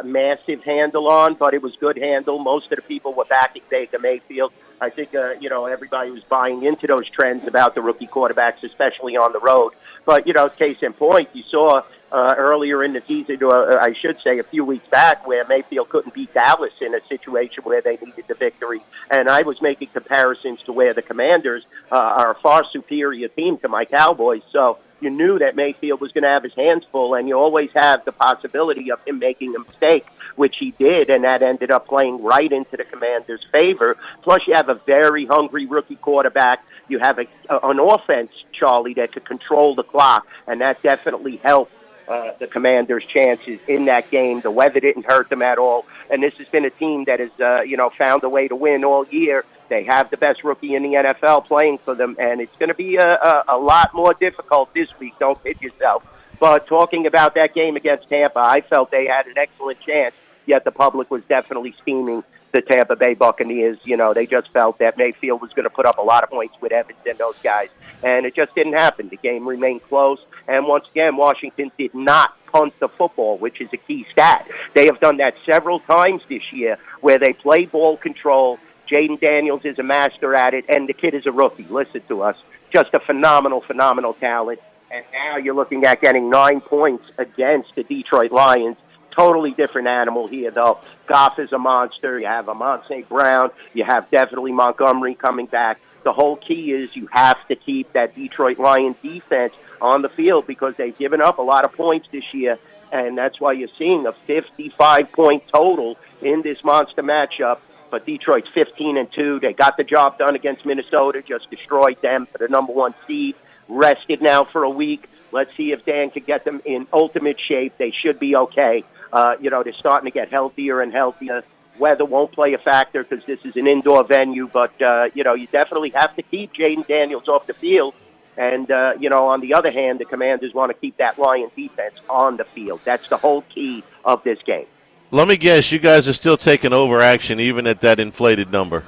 massive handle on, but it was good handle. Most of the people were backing Baker Mayfield. I think, you know, everybody was buying into those trends about the rookie quarterbacks, especially on the road. But, you know, case in point, you saw earlier in the season, I should say a few weeks back, where Mayfield couldn't beat Dallas in a situation where they needed the victory. And I was making comparisons to where the Commanders are a far superior team to my Cowboys. So you knew that Mayfield was going to have his hands full, and you always have the possibility of him making a mistake, which he did, and that ended up playing right into the Commanders' favor. Plus, you have a very hungry rookie quarterback. You have an offense, Charlie, that could control the clock, and that definitely helped the Commanders' chances in that game. The weather didn't hurt them at all, and this has been a team that has, you know, found a way to win all year. They have the best rookie in the NFL playing for them, and it's going to be a lot more difficult this week. Don't kid yourself. But talking about that game against Tampa, I felt they had an excellent chance, yet the public was definitely steaming the Tampa Bay Buccaneers. You know, they just felt that Mayfield was going to put up a lot of points with Evans and those guys, and it just didn't happen. The game remained close, and once again, Washington did not punt the football, which is a key stat. They have done that several times this year where they play ball control. Jaden Daniels is a master at it, and the kid is a rookie. Listen to us. Just a phenomenal, phenomenal talent. And now you're looking at getting 9 points against the Detroit Lions. Totally different animal here, though. Goff is a monster. You have Amon-St. Brown. You have definitely Montgomery coming back. The whole key is you have to keep that Detroit Lions defense on the field because they've given up a lot of points this year, and that's why you're seeing a 55-point total in this monster matchup. But Detroit's 15-2. They got the job done against Minnesota, just destroyed them for the number 1 seed. Rested now for a week. Let's see if Dan can get them in ultimate shape. They should be okay. They're starting to get healthier and healthier. Weather won't play a factor because this is an indoor venue, but, you definitely have to keep Jaden Daniels off the field. And, on the other hand, the Commanders want to keep that Lion defense on the field. That's the whole key of this game. Let me guess, you guys are still taking over action even at that inflated number.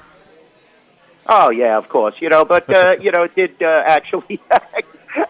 Oh, yeah, of course. But, it did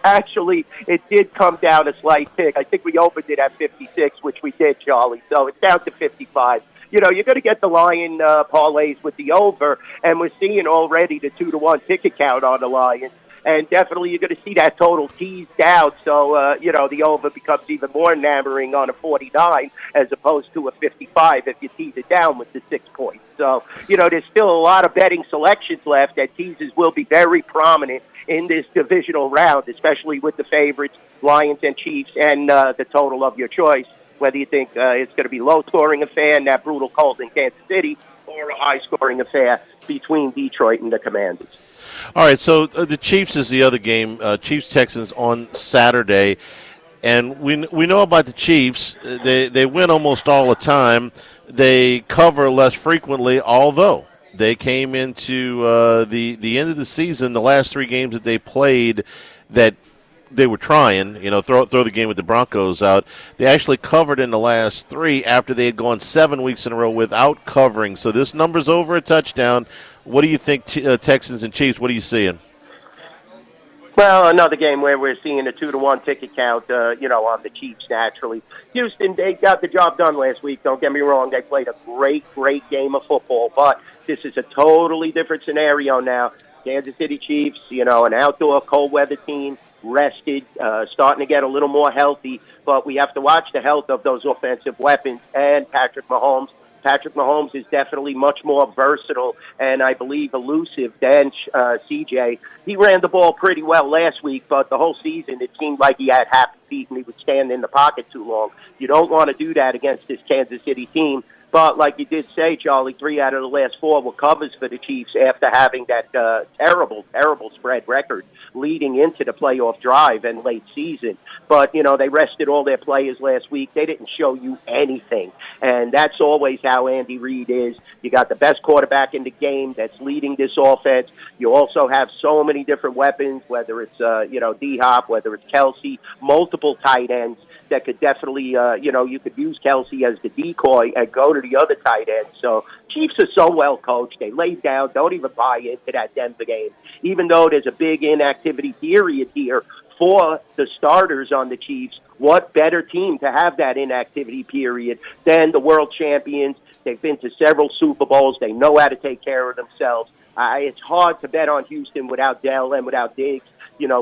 actually, it did come down a slight tick. I think we opened it at 56, which we did, Charlie. So it's down to 55. You're going to get the Lion parlays with the over, and we're seeing already the 2-to-1 ticket count on the Lions. And definitely you're going to see that total teased down. So, the over becomes even more nammering on a 49 as opposed to a 55 if you tease it down with the 6 points. So, there's still a lot of betting selections left, and teasers will be very prominent in this divisional round, especially with the favorites, Lions and Chiefs, and the total of your choice, whether you think it's going to be low-scoring affair in that brutal cold in Kansas City or a high-scoring affair between Detroit and the Commanders. All right, so the Chiefs is the other game, Chiefs-Texans on Saturday. And we know about the Chiefs. They win almost all the time. They cover less frequently, although they came into the end of the season, the last 3 games that they played that they were trying, throw the game with the Broncos out. They actually covered in the last 3 after they had gone 7 weeks in a row without covering. So this number's over a touchdown. What do you think, Texans and Chiefs? What are you seeing? Well, another game where we're seeing a 2-to-1 ticket count, on the Chiefs naturally. Houston, they got the job done last week. Don't get me wrong. They played a great, great game of football. But this is a totally different scenario now. Kansas City Chiefs, an outdoor cold weather team, rested, starting to get a little more healthy. But we have to watch the health of those offensive weapons and Patrick Mahomes. Patrick Mahomes is definitely much more versatile and, I believe, elusive than CJ. He ran the ball pretty well last week, but the whole season it seemed like he had happy feet and he would stand in the pocket too long. You don't want to do that against this Kansas City team. But like you did say, Charlie, 3 out of the last 4 were covers for the Chiefs after having that terrible, terrible spread record leading into the playoff drive and late season. But, they rested all their players last week. They didn't show you anything. And that's always how Andy Reid is. You got the best quarterback in the game that's leading this offense. You also have so many different weapons, whether it's, D-Hop, whether it's Kelsey, multiple tight ends that could definitely, you could use Kelsey as the decoy and go to the other tight end. So Chiefs are so well coached. They lay down, don't even buy into that Denver game. Even though there's a big inactivity period here for the starters on the Chiefs, what better team to have that inactivity period than the world champions? They've been to several Super Bowls. They know how to take care of themselves. It's hard to bet on Houston without Dell and without Diggs,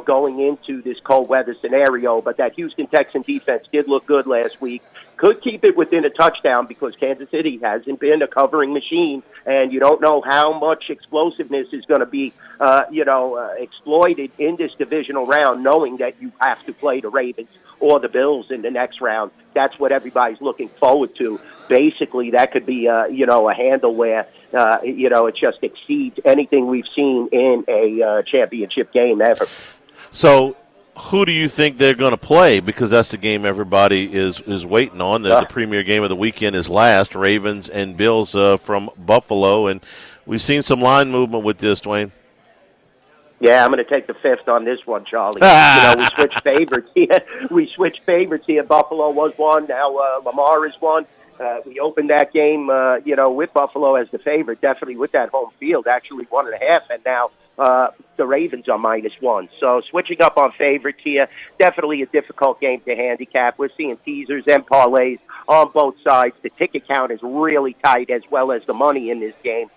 going into this cold weather scenario. But that Houston Texan defense did look good last week. Could keep it within a touchdown because Kansas City hasn't been a covering machine, and you don't know how much explosiveness is going to be, exploited in this divisional round, knowing that you have to play the Ravens or the Bills in the next round. That's what everybody's looking forward to. Basically, that could be, a handle where, it just exceeds anything we've seen in a championship game ever. So who do you think they're going to play? Because that's the game everybody is waiting on. The premier game of the weekend is last, Ravens and Bills from Buffalo. And we've seen some line movement with this, Dwayne. Yeah, I'm going to take the 5th on this one, Charlie. We switched favorites here. Buffalo was one. Now Lamar is one. We opened that game, with Buffalo as the favorite, definitely with that home field, actually 1.5, and now the Ravens are -1. So switching up on favorites here, definitely a difficult game to handicap. We're seeing teasers and parlays on both sides. The ticket count is really tight as well as the money in this game.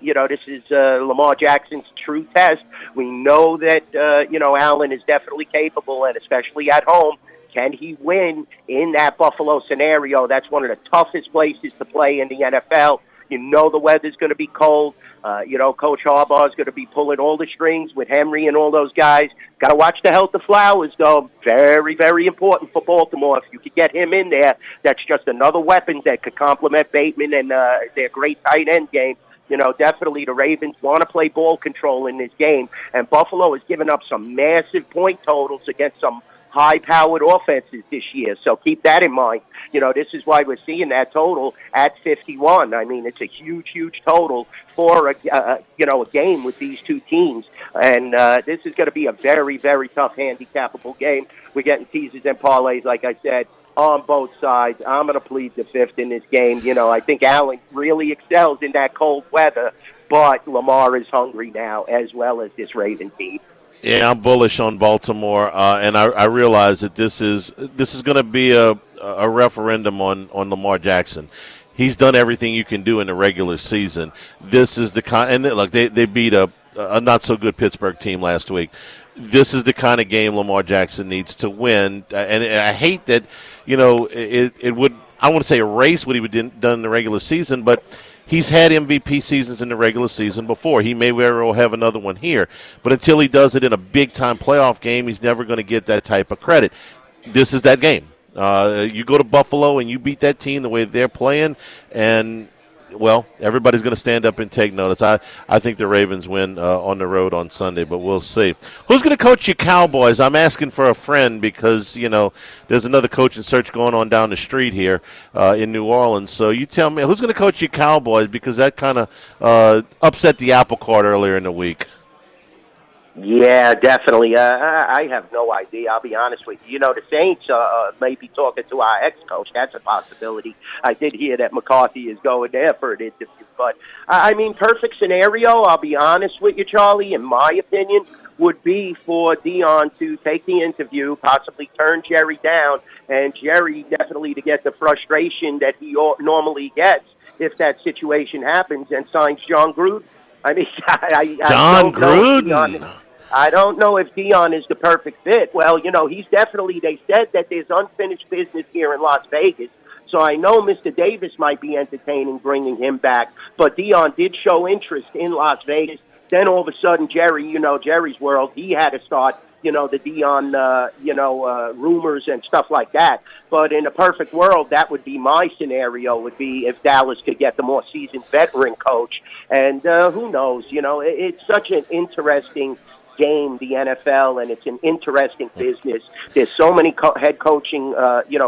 This is Lamar Jackson's true test. We know that, Allen is definitely capable, and especially at home. Can he win in that Buffalo scenario? That's one of the toughest places to play in the NFL. The weather's going to be cold. Coach Harbaugh is going to be pulling all the strings with Henry and all those guys. Got to watch the health of Flowers, though. Very, very important for Baltimore. If you could get him in there, that's just another weapon that could complement Bateman and their great tight end game. Definitely the Ravens want to play ball control in this game. And Buffalo has given up some massive point totals against some high-powered offenses this year. So keep that in mind. This is why we're seeing that total at 51. I mean, it's a huge, huge total for a game with these two teams. And this is going to be a very, very tough handicapable game. We're getting teasers and parlays, like I said, on both sides. I'm going to plead the fifth in this game. I think Allen really excels in that cold weather, but Lamar is hungry now, as well as this Raven team. Yeah, I'm bullish on Baltimore, and I realize that this is going to be a referendum on Lamar Jackson. He's done everything you can do in the regular season. This is the kind, and look, they beat a not so good Pittsburgh team last week. This is the kind of game Lamar Jackson needs to win, and I hate that. It would, I don't want to say erase what he would done in the regular season, but he's had MVP seasons in the regular season before. He may very well have another one here. But until he does it in a big-time playoff game, he's never going to get that type of credit. This is that game. You go to Buffalo and you beat that team the way they're playing, and, well, everybody's going to stand up and take notice. I think the Ravens win on the road on Sunday, but we'll see. Who's going to coach your Cowboys? I'm asking for a friend because, there's another coaching search going on down the street here in New Orleans. So you tell me, who's going to coach your Cowboys, because that kind of upset the apple cart earlier in the week. Yeah, definitely. I have no idea. I'll be honest with you. The Saints may be talking to our ex-coach. That's a possibility. I did hear that McCarthy is going there for an interview. But, perfect scenario, I'll be honest with you, Charlie, in my opinion, would be for Dion to take the interview, possibly turn Jerry down, and Jerry definitely to get the frustration that he normally gets if that situation happens, and signs John Gruden. John Gruden. I don't know if Dion is the perfect fit. Well, he's definitely, they said that there's unfinished business here in Las Vegas. So I know Mr. Davis might be entertaining bringing him back. But Dion did show interest in Las Vegas. Then all of a sudden, Jerry, Jerry's world, he had to start, the Dion, rumors and stuff like that. But in a perfect world, that would be my scenario, would be if Dallas could get the more seasoned veteran coach. And who knows, it's such an interesting game, the NFL, and it's an interesting business. There's so many head coaching,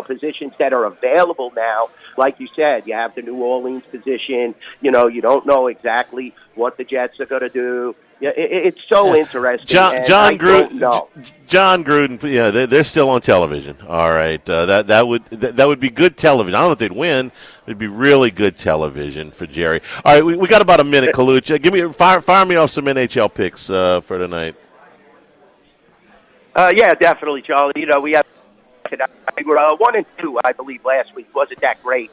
positions that are available now. Like you said, you have the New Orleans position. You don't know exactly what the Jets are going to do. Yeah, it's so interesting. John Gruden. Yeah, they're still on television. All right, that would be good television. I don't know if they'd win. It'd be really good television for Jerry. All right, we got about a minute, Kalucha. Fire me off some NHL picks for tonight. Yeah, definitely, Charlie. We have we were 1-2, I believe, last week. Wasn't that great?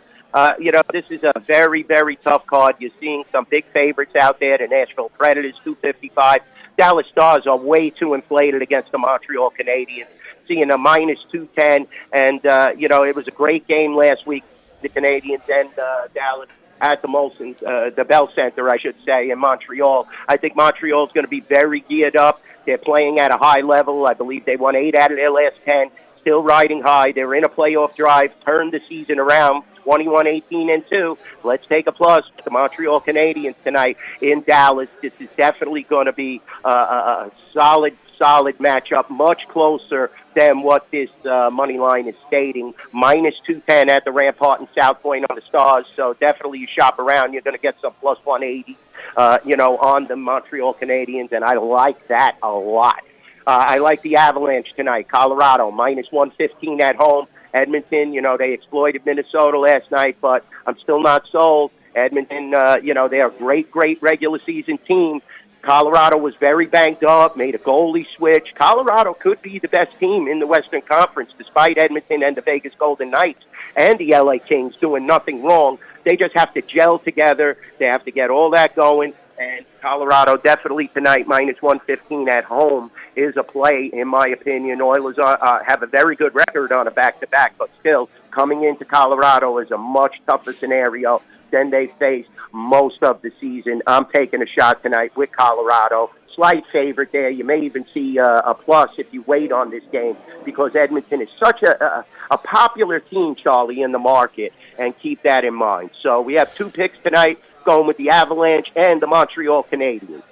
This is a very, very tough card. You're seeing some big favorites out there. The Nashville Predators, 255. Dallas Stars are way too inflated against the Montreal Canadiens, seeing a minus 210. And, it was a great game last week, the Canadiens and Dallas at the Molson, the Bell Center, I should say, in Montreal. I think Montreal is going to be very geared up. They're playing at a high level. I believe they won 8 out of their last 10. Still riding high. They're in a playoff drive. Turned the season around, 21-18-2. Let's take a plus. The Montreal Canadiens tonight in Dallas. This is definitely going to be a solid matchup, much closer than what this money line is stating. Minus 210 at the Rampart and South Point on the Stars. So definitely you shop around, you're going to get some plus 180, on the Montreal Canadiens, and I like that a lot. I like the Avalanche tonight. Colorado, minus 115 at home. Edmonton, they exploited Minnesota last night, but I'm still not sold. Edmonton, they're a great regular season team. Colorado was very banged up, made a goalie switch. Colorado could be the best team in the Western Conference, despite Edmonton and the Vegas Golden Knights and the LA Kings doing nothing wrong. They just have to gel together. They have to get all that going. And Colorado definitely tonight, minus 115 at home, is a play, in my opinion. Oilers have a very good record on a back-to-back, but still, coming into Colorado is a much tougher scenario than they faced most of the season. I'm taking a shot tonight with Colorado. Slight favorite there. You may even see a plus if you wait on this game, because Edmonton is such a popular team, Charlie, in the market, and keep that in mind. So we have 2 picks tonight, going with the Avalanche and the Montreal Canadiens.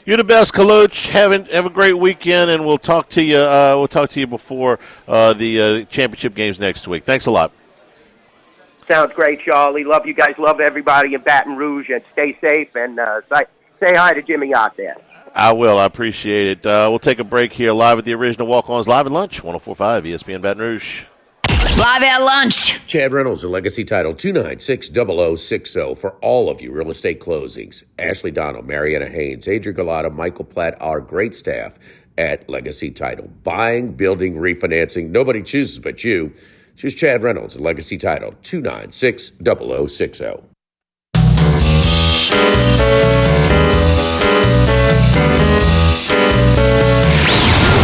You're the best, Kaluch. Have a great weekend, and we'll talk to you. We'll talk to you before the championship games next week. Thanks a lot. Sounds great, Charlie. Love you guys. Love everybody in Baton Rouge, and stay safe. And say hi to Jimmy out there. I will. I appreciate it. We'll take a break here live at the original Walk-Ons Live at Lunch, 104.5 ESPN Baton Rouge. Live at lunch. Chad Reynolds, a Legacy Title, 296-0060 for all of you real estate closings. Ashley Donald, Mariana Haynes, Adrian Galata, Michael Platt, our great staff at Legacy Title. Buying, building, refinancing. Nobody chooses but you. Choose Chad Reynolds, a Legacy Title, 296-0060.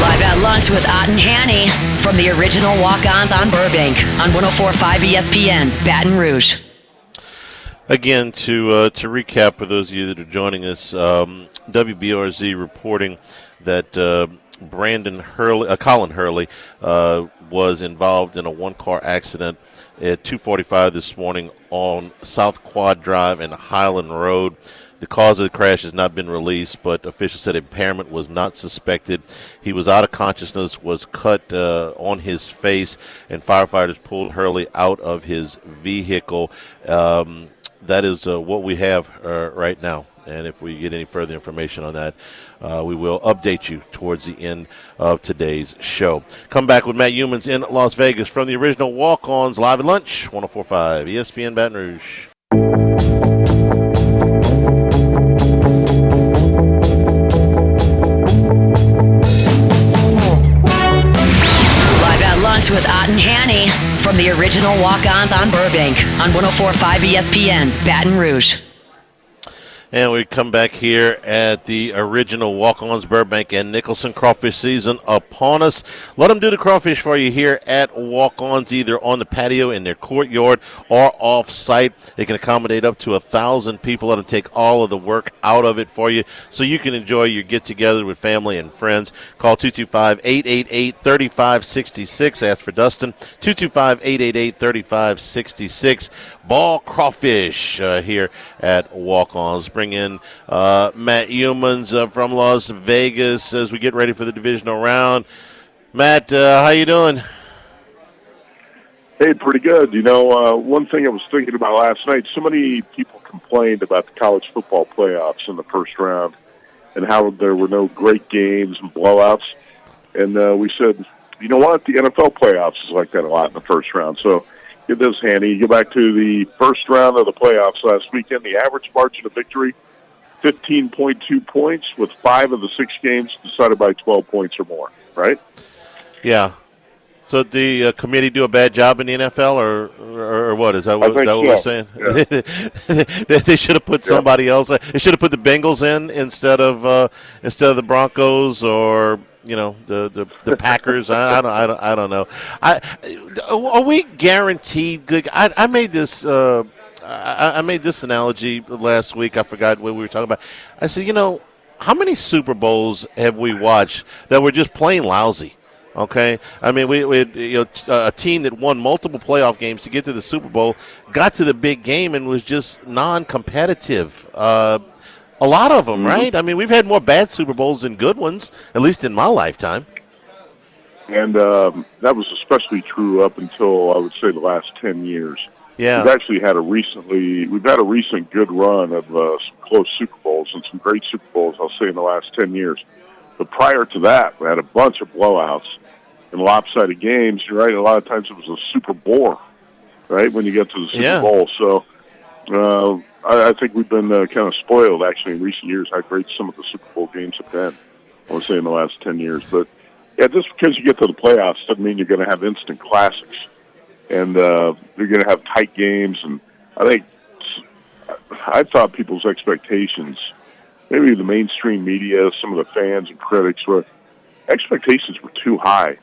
Live at lunch with Ott and Hanny from the original Walk-Ons on Burbank on 104.5 ESPN, Baton Rouge. Again, to recap for those of you that are joining us, WBRZ reporting that Colin Hurley was involved in a one-car accident at 2:45 this morning on South Quad Drive and Highland Road. The cause of the crash has not been released, but officials said impairment was not suspected. He was out of consciousness, was cut on his face, and firefighters pulled Hurley out of his vehicle. That is what we have right now. And if we get any further information on that, we will update you towards the end of today's show. Come back with Matt Humans in Las Vegas from the original Walk-Ons Live at Lunch, 104.5 ESPN Baton Rouge. Live at lunch with Ott and Hanny from the original Walk-Ons on Burbank on 104.5 ESPN, Baton Rouge. And we come back here at the original Walk-Ons Burbank and Nicholson crawfish season upon us. Let them do the crawfish for you here at Walk-Ons, either on the patio in their courtyard or off-site. They can accommodate up to 1,000 people. Let them take all of the work out of it for you so you can enjoy your get-together with family and friends. Call 225-888-3566. Ask for Dustin. 225-888-3566. Ball crawfish here at Walk-Ons. Bring in Matt Humans from Las Vegas as we get ready for the divisional round. Matt, how you doing? Hey, pretty good. You know, one thing I was thinking about last night, so many people complained about the college football playoffs in the first round and how there were no great games and blowouts. And we said, you know what, the NFL playoffs is like that a lot in the first round. So get this handy. You go back to the first round of the playoffs last weekend, the average margin of victory, 15.2 points, with 5 of the 6 games decided by 12 points or more, right? Yeah. So did the committee do a bad job in the NFL, or what? Is that what we're saying? Yeah. They should have put somebody else. They should have put the Bengals in instead of the Broncos, or the Packers. I don't know. Are we guaranteed good? I made this. I made this analogy last week. I forgot what we were talking about. I said, how many Super Bowls have we watched that were just plain lousy? Okay, I mean, we had, a team that won multiple playoff games to get to the Super Bowl, got to the big game, and was just non-competitive. A lot of them, right? I mean, we've had more bad Super Bowls than good ones, at least in my lifetime. And that was especially true up until, I would say, the last 10 years. Yeah. We've actually had a recent good run of some close Super Bowls and some great Super Bowls, I'll say, in the last 10 years. But prior to that, we had a bunch of blowouts and lopsided games. You're right, a lot of times it was a super bore, right, when you get to the Super Bowl. So I think we've been kind of spoiled, actually, in recent years, how great some of the Super Bowl games have been, I would say, in the last 10 years. But, yeah, just because you get to the playoffs doesn't mean you're going to have instant classics. And you're going to have tight games. And I thought people's expectations, maybe the mainstream media, some of the fans and critics, expectations were too high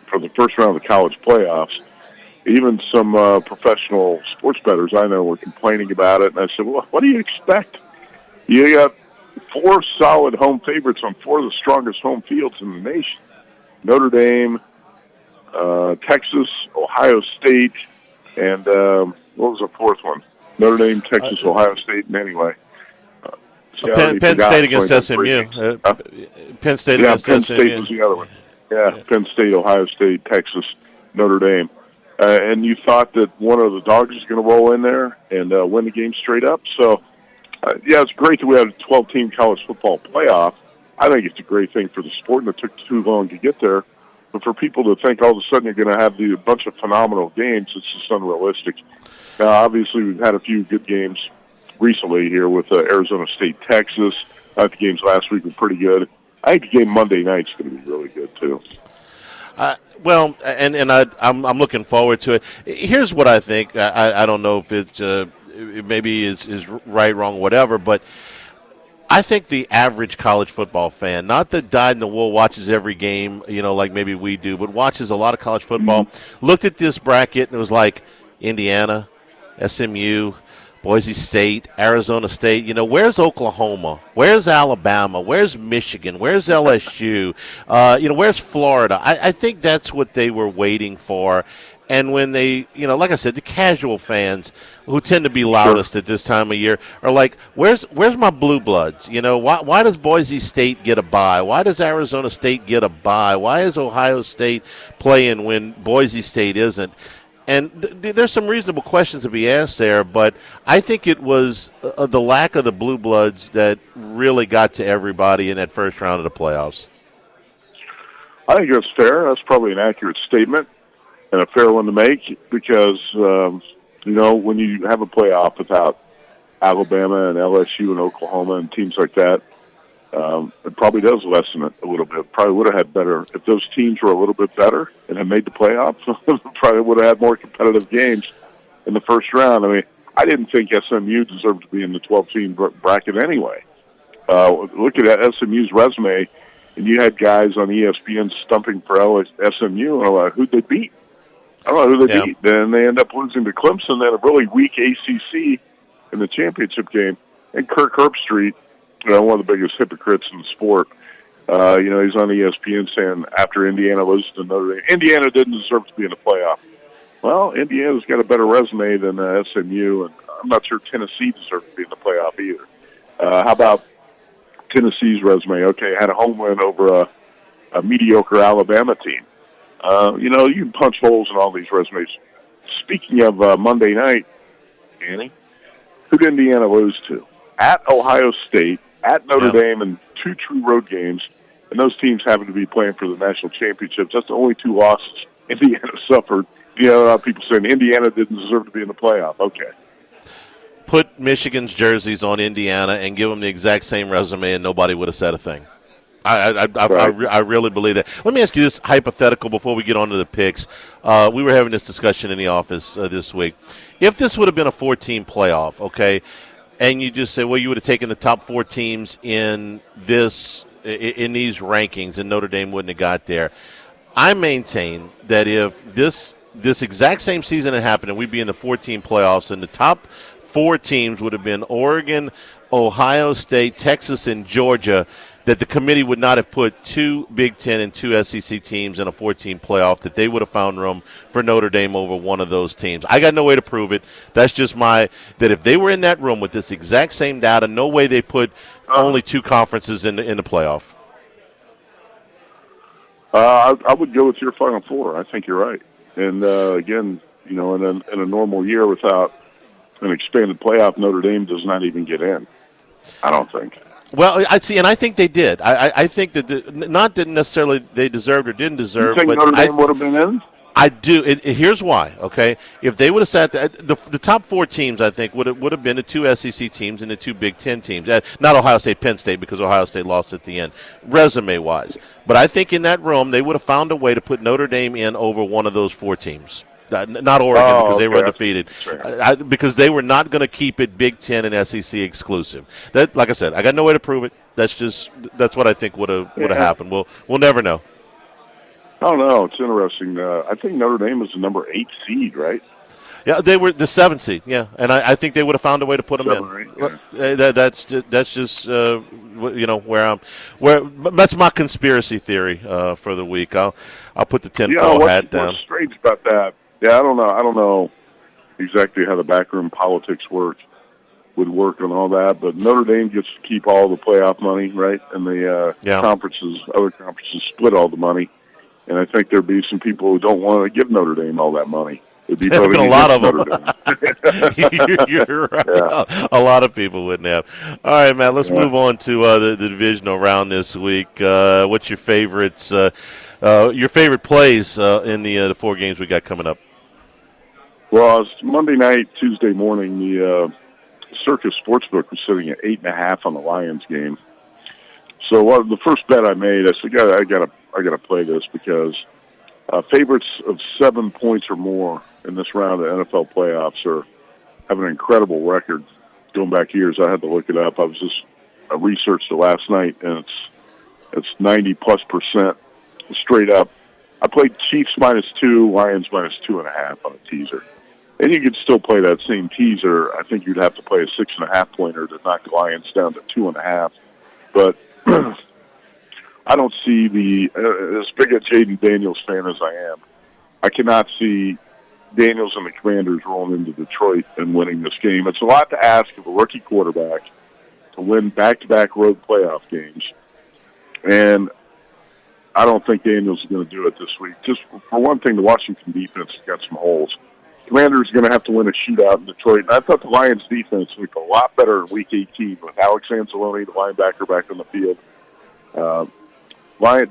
for the first round of the college playoffs. Even some professional sports bettors I know were complaining about it. And I said, well, what do you expect? You got 4 solid home favorites on 4 of the strongest home fields in the nation. Notre Dame, Texas, Ohio State, and what was the 4th one? Notre Dame, Texas, Ohio State, and anyway. See, I already Penn forgot State against 2023. SMU. Penn State Yeah, against Penn SMU. State was the other one. Yeah, Penn State, Ohio State, Texas, Notre Dame. And you thought that one of the dogs was going to roll in there and win the game straight up. So, yeah, it's great that we had a 12-team college football playoff. I think it's a great thing for the sport, and it took too long to get there. But for people to think all of a sudden you're going to have a bunch of phenomenal games, it's just unrealistic. Now, obviously, we've had a few good games recently here with Arizona State, Texas. I think the games last week were pretty good. I think the game Monday night's going to be really good, too. Well, and I'm looking forward to it. Here's what I think. I don't know if it maybe is right, wrong, whatever, but I think the average college football fan, not that dyed-in-the-wool watches every game, like maybe we do, but watches a lot of college football, looked at this bracket and it was like Indiana, SMU, Boise State, Arizona State. Where's Oklahoma? Where's Alabama? Where's Michigan? Where's LSU? Where's Florida? I think that's what they were waiting for. And when they, like I said, the casual fans who tend to be loudest at this time of year are like, where's my blue bloods? Why does Boise State get a bye? Why does Arizona State get a bye? Why is Ohio State playing when Boise State isn't? And there's some reasonable questions to be asked there, but I think it was the lack of the blue bloods that really got to everybody in that first round of the playoffs. I think that's fair. That's probably an accurate statement and a fair one to make because, when you have a playoff without Alabama and LSU and Oklahoma and teams like that, it probably does lessen it a little bit. Probably would have had better if those teams were a little bit better and had made the playoffs. Probably would have had more competitive games in the first round. I mean, I didn't think SMU deserved to be in the 12-team bracket anyway. Look at SMU's resume, and you had guys on ESPN stumping for SMU, and I'm like, who'd they beat? I don't know who they beat. Then they end up losing to Clemson, then a really weak ACC in the championship game, and Kirk Herbstreit, one of the biggest hypocrites in the sport. He's on ESPN saying after Indiana loses to Notre Dame, Indiana didn't deserve to be in the playoff. Well, Indiana's got a better resume than SMU, and I'm not sure Tennessee deserved to be in the playoff either. How about Tennessee's resume? Okay, had a home win over a mediocre Alabama team. You can punch holes in all these resumes. Speaking of Monday night, Annie, who did Indiana lose to? At Ohio State, at Notre Dame, and 2 true road games, and those teams happen to be playing for the national championships. That's the only 2 losses Indiana suffered. A lot of people saying Indiana didn't deserve to be in the playoff. Okay. Put Michigan's jerseys on Indiana and give them the exact same resume, and nobody would have said a thing. I really believe that. Let me ask you this hypothetical before we get on to the picks. We were having this discussion in the office this week. If this would have been a 4-team playoff, okay, and you just say, well, you would have taken the top 4 teams in these rankings, and Notre Dame wouldn't have got there. I maintain that if this exact same season had happened and we'd be in the 4-team playoffs, and the top 4 teams would have been Oregon, Ohio State, Texas, and Georgia, that the committee would not have put 2 Big Ten and 2 SEC teams in a 4-team playoff, that they would have found room for Notre Dame over one of those teams. I got no way to prove it. That's just that if they were in that room with this exact same data, no way they put only 2 conferences in the playoff. I would go with your Final Four. I think you're right. And, again, in a normal year without an expanded playoff, Notre Dame does not even get in. I don't think. Well, I see, and I think they did. I think that not that necessarily they deserved or didn't deserve. You think but Notre Dame would have been in? I do. Here's why. Okay, if they would have sat the top 4 teams, I think would have been the 2 SEC teams and the 2 Big Ten teams. Not Ohio State, Penn State, because Ohio State lost at the end, resume wise. But I think in that room they would have found a way to put Notre Dame in over one of those 4 teams. Not Oregon, because they were undefeated. Because they were not going to keep it Big Ten and SEC exclusive. That, like I said, I got no way to prove it. That's what I think would have happened. We'll never know. I don't know. It's interesting. I think Notre Dame was the number 8 seed, right? Yeah, they were the 7th seed. Yeah, and I think they would have found a way to put them in. Yeah. That's just that's my conspiracy theory for the week. I'll put the tinfoil hat down. What's strange about that? Yeah, I don't know exactly how the backroom politics work. would work on all that. But Notre Dame gets to keep all the playoff money, right? And the other conferences split all the money. And I think there'd be some people who don't want to give Notre Dame all that money. It'd be There've been a lot of them. You're right. Yeah. A lot of people wouldn't have. All right, Matt, let's move on to the divisional round this week. What's your favorites? Your favorite plays in the 4 games we got coming up? Well, it's Monday night, Tuesday morning. The Circus Sportsbook was sitting at 8.5 on the Lions game. So the first bet I made, I said, I got to play this because favorites of 7 points or more in this round of NFL playoffs have an incredible record going back years. I had to look it up. I researched it last night, and it's 90+% straight up. I played Chiefs -2, Lions -2.5 on a teaser. And you could still play that same teaser. I think you'd have to play a 6.5 pointer to knock the Lions down to 2.5. But I don't see as big a Jaden Daniels fan as I am. I cannot see Daniels and the Commanders rolling into Detroit and winning this game. It's a lot to ask of a rookie quarterback to win back-to-back road playoff games. And I don't think Daniels is going to do it this week. Just for one thing, the Washington defense has got some holes. Commanders are going to have to win a shootout in Detroit. And I thought the Lions' defense looked a lot better in Week 18 with Alex Anzalone, the linebacker, back on the field.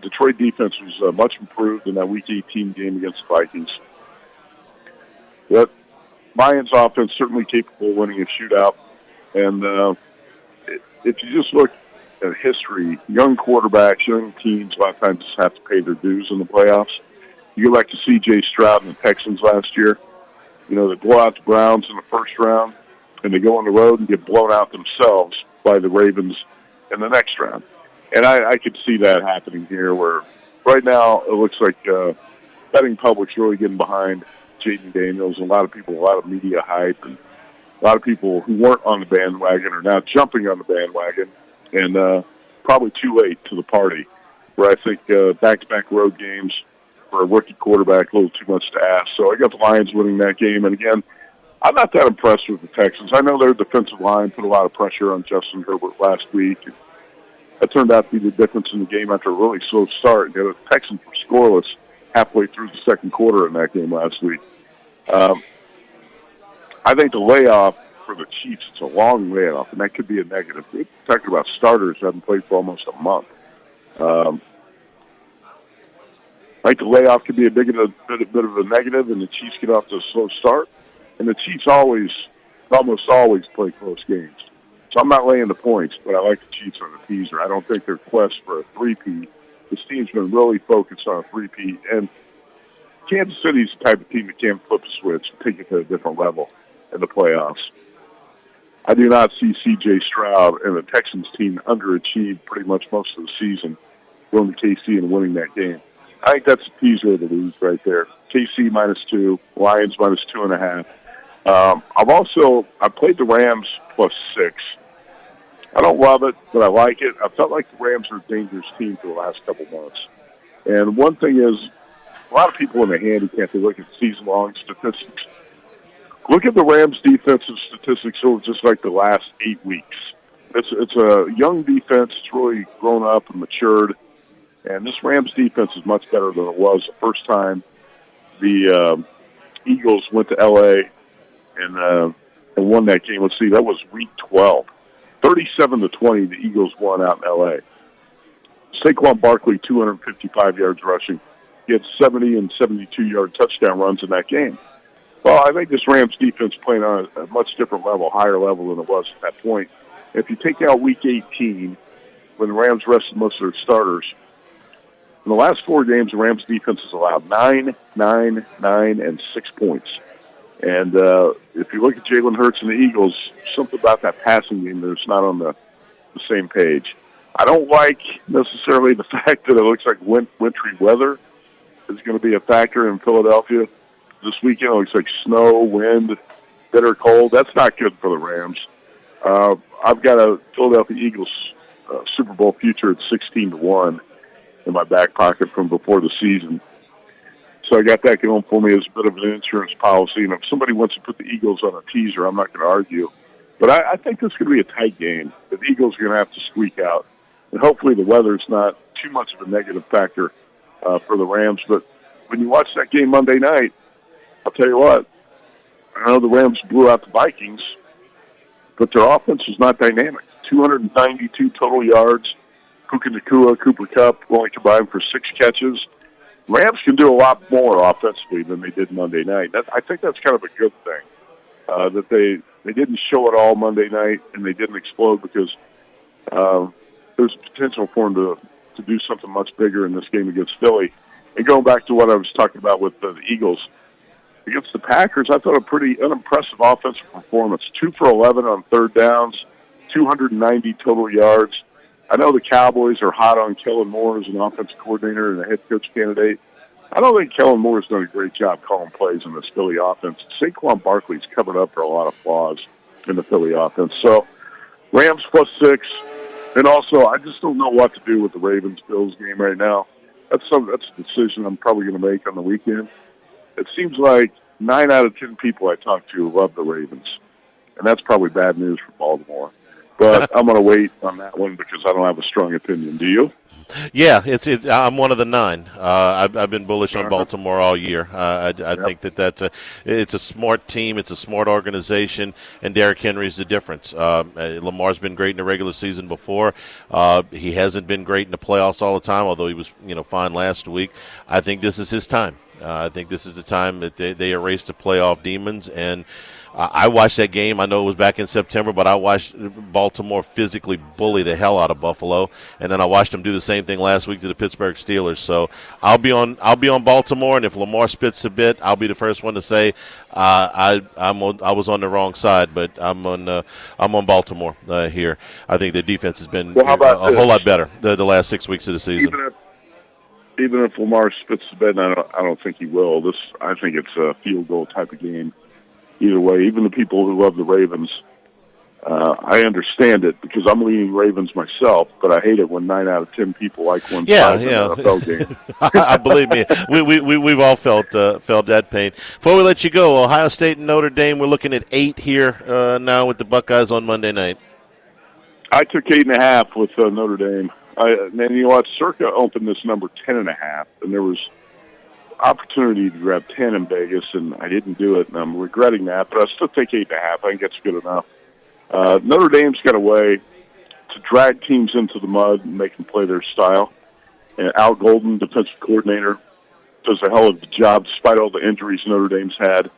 Detroit defense was much improved in that Week 18 game against the Vikings. But Lions' offense certainly capable of winning a shootout. And if you just look at history, young quarterbacks, young teams, a lot of times just have to pay their dues in the playoffs. You go back to C.J. Stroud and the Texans last year. You know, they blow out the Browns in the first round, and they go on the road and get blown out themselves by the Ravens in the next round. And I could see that happening here, where right now it looks like betting public's really getting behind Jaden Daniels. A lot of media hype, and a lot of people who weren't on the bandwagon are now jumping on the bandwagon, and probably too late to the party, where I think back-to-back road games for a rookie quarterback, a little too much to ask. So I got the Lions winning that game. And again, I'm not that impressed with the Texans. I know their defensive line put a lot of pressure on Justin Herbert last week. That turned out to be the difference in the game after a really slow start. The Texans were scoreless halfway through the second quarter in that game last week. I think the layoff for the Chiefs, it's a long layoff, and that could be a negative. We're talking about starters who haven't played for almost a month. I think the layoff could be a bit of a negative, and the Chiefs get off to a slow start. And the Chiefs almost always play close games. So I'm not laying the points, but I like the Chiefs on the teaser. I don't think their quest for a three-peat. This team's been really focused on a three-peat. And Kansas City's the type of team that can flip a switch and take it to a different level in the playoffs. I do not see C.J. Stroud and the Texans team underachieve pretty much most of the season going to KC and winning that game. I think that's a teaser of the league right there. KC -2, Lions -2.5. I played the Rams +6. I don't love it, but I like it. I felt like the Rams were a dangerous team for the last couple months. And one thing is, a lot of people in the handicap, they look at season-long statistics. Look at the Rams' defensive statistics over just like the last 8 weeks. It's a young defense. It's really grown up and matured. And this Rams defense is much better than it was the first time the Eagles went to L.A. and won that game. Let's see, that was Week 12. 37-20, the Eagles won out in L.A. Saquon Barkley, 255 yards rushing. He had 70 and 72-yard touchdown runs in that game. Well, I think this Rams defense playing on a much different level, higher level than it was at that point. If you take out Week 18, when the Rams rested most of their starters, in the last 4 games, the Rams defense has allowed 9, 9, 9, and 6 points. And if you look at Jalen Hurts and the Eagles, something about that passing game that's not on the same page. I don't like necessarily the fact that it looks like wintry weather is going to be a factor in Philadelphia. This weekend it looks like snow, wind, bitter cold. That's not good for the Rams. I've got a Philadelphia Eagles Super Bowl future at 16-1 in my back pocket from before the season. So I got that going for me as a bit of an insurance policy. And if somebody wants to put the Eagles on a teaser, I'm not going to argue. But I think this is going to be a tight game. The Eagles are going to have to squeak out. And hopefully the weather's not too much of a negative factor for the Rams. But when you watch that game Monday night, I'll tell you what, I know the Rams blew out the Vikings, but their offense was not dynamic. 292 total yards. Puka Nacua, Cooper Kupp only combined for 6 catches. Rams can do a lot more offensively than they did Monday night. I think that's kind of a good thing, that they didn't show it all Monday night and they didn't explode, because there's potential for them to do something much bigger in this game against Philly. And going back to what I was talking about with the Eagles, against the Packers, I thought a pretty unimpressive offensive performance. 2 for 11 on third downs, 290 total yards. I know the Cowboys are hot on Kellen Moore as an offensive coordinator and a head coach candidate. I don't think Kellen Moore has done a great job calling plays in this Philly offense. Saquon Barkley's covered up for a lot of flaws in the Philly offense. So Rams +6. And also, I just don't know what to do with the Ravens-Bills game right now. That's a decision I'm probably going to make on the weekend. It seems like 9 out of 10 people I talk to love the Ravens, and that's probably bad news for Baltimore. But I'm going to wait on that one because I don't have a strong opinion. Do you? Yeah, I'm one of the 9. I've been bullish on Baltimore all year. I think it's a smart team, it's a smart organization, and Derrick Henry's the difference. Lamar's been great in the regular season before. He hasn't been great in the playoffs all the time, although he was fine last week. I think this is his time. I think this is the time that they erase the playoff demons. And I watched that game. I know it was back in September, but I watched Baltimore physically bully the hell out of Buffalo, and then I watched them do the same thing last week to the Pittsburgh Steelers. So I'll be on Baltimore, and if Lamar spits a bit, I'll be the first one to say I was on the wrong side, but I'm on Baltimore here. I think the defense has been a whole lot better the last 6 weeks of the season. Even if Lamar spits the bed, and I don't think he will. I think it's a field goal type of game. Either way, even the people who love the Ravens, I understand it because I'm leaning Ravens myself, but I hate it when 9 out of 10 people like one side in an NFL game. I believe me, we've all felt that pain. Before we let you go, Ohio State and Notre Dame, we're looking at 8 here now with the Buckeyes on Monday night. I took 8.5 with Notre Dame. And you know what? Circa opened this number 10.5, and there was opportunity to grab 10 in Vegas, and I didn't do it, and I'm regretting that, but I still take 8.5. I think that's good enough. Notre Dame's got a way to drag teams into the mud and make them play their style. And Al Golden, defensive coordinator, does a hell of a job despite all the injuries Notre Dame's had.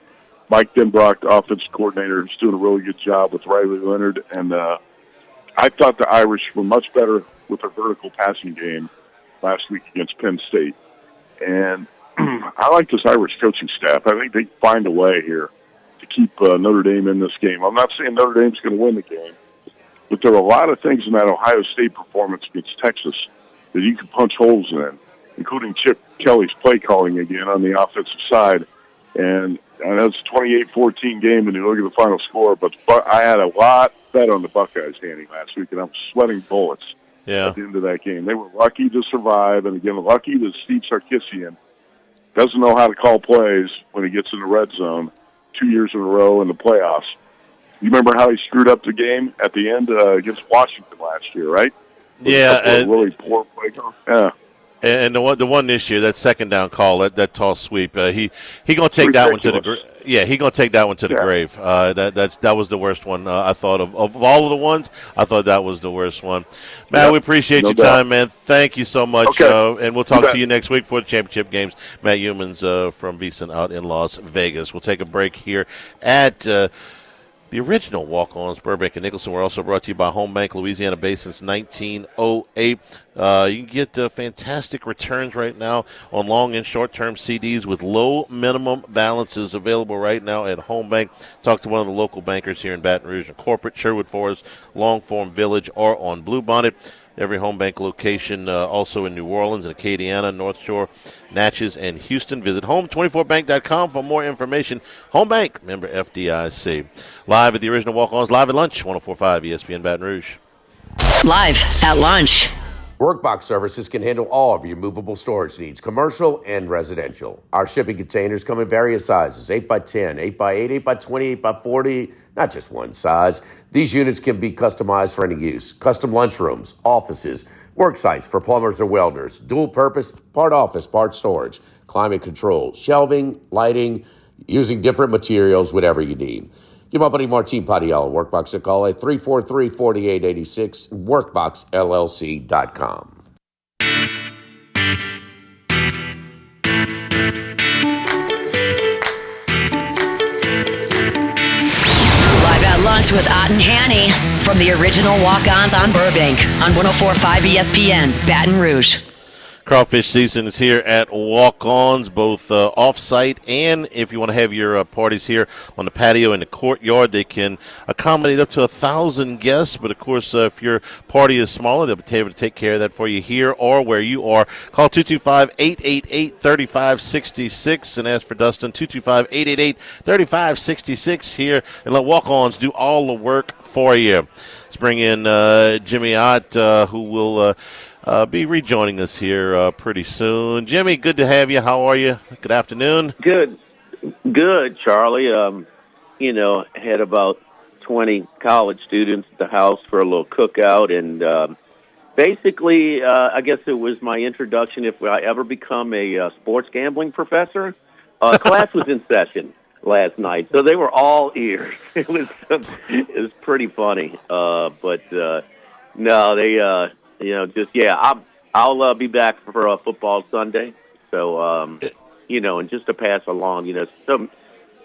Mike Denbrock, the offensive coordinator, is doing a really good job with Riley Leonard, and I thought the Irish were much better with their vertical passing game last week against Penn State. And I like this Irish coaching staff. I think they find a way here to keep Notre Dame in this game. I'm not saying Notre Dame's going to win the game, but there are a lot of things in that Ohio State performance against Texas that you can punch holes in, including Chip Kelly's play calling again on the offensive side. And I know it's a 28-14 game, and you look at the final score, but I had a lot bet on the Buckeyes handing last week, and I'm sweating bullets at the end of that game. They were lucky to survive, and again, lucky that Steve Sarkisian doesn't know how to call plays when he gets in the red zone 2 years in a row in the playoffs. You remember how he screwed up the game at the end against Washington last year, right? Yeah. Really poor play call. Yeah. And the one this year, that second down call, that toss sweep, he gonna take that one to the grave. Yeah, he gonna take that one to the grave. That was the worst one I thought of all of the ones. I thought that was the worst one. Matt, we appreciate your time, man. Thank you so much. And we'll talk to you next week for the championship games. Matt Humans from VSiN out in Las Vegas. We'll take a break here at the original Walk-Ons, Burbank and Nicholson. We're also brought to you by Home Bank, Louisiana-based since 1908. You can get fantastic returns right now on long and short-term CDs with low minimum balances available right now at Home Bank. Talk to one of the local bankers here in Baton Rouge and Corporate, Sherwood Forest, Longform Village, or on Bluebonnet. Every Home Bank location also in New Orleans and Acadiana, North Shore, Natchez, and Houston. Visit home24bank.com for more information. Home Bank, member FDIC. Live at the original Walk-Ons, live at lunch, 104.5 ESPN Baton Rouge. Live at lunch. Workbox Services can handle all of your movable storage needs, commercial and residential. Our shipping containers come in various sizes, 8x10, 8x8, 8x20, 8x40, not just one size. These units can be customized for any use. Custom lunchrooms, offices, work sites for plumbers or welders, dual purpose, part office, part storage, climate control, shelving, lighting, using different materials, whatever you need. Give my buddy Martin Padiel Workbox a call at 343-4886, workboxllc.com. Live at lunch with Ott and Hanny from the original Walk-Ons on Burbank on 104.5 ESPN, Baton Rouge. Crawfish season is here at Walk-Ons, both off-site and if you want to have your parties here on the patio in the courtyard, they can accommodate up to 1,000 guests. But, of course, if your party is smaller, they'll be able to take care of that for you here or where you are. Call 225-888-3566 and ask for Dustin, 225-888-3566 here, and let Walk-Ons do all the work for you. Let's bring in Jimmy Ott, who will be rejoining us here pretty soon. Jimmy, good to have you. How are you? Good afternoon. Good, Charlie. Had about 20 college students at the house for a little cookout, and basically, I guess it was my introduction if I ever become a sports gambling professor. Class was in session last night, so they were all ears. It was pretty funny, but no, they. I'll be back for football Sunday. So, and just to pass along,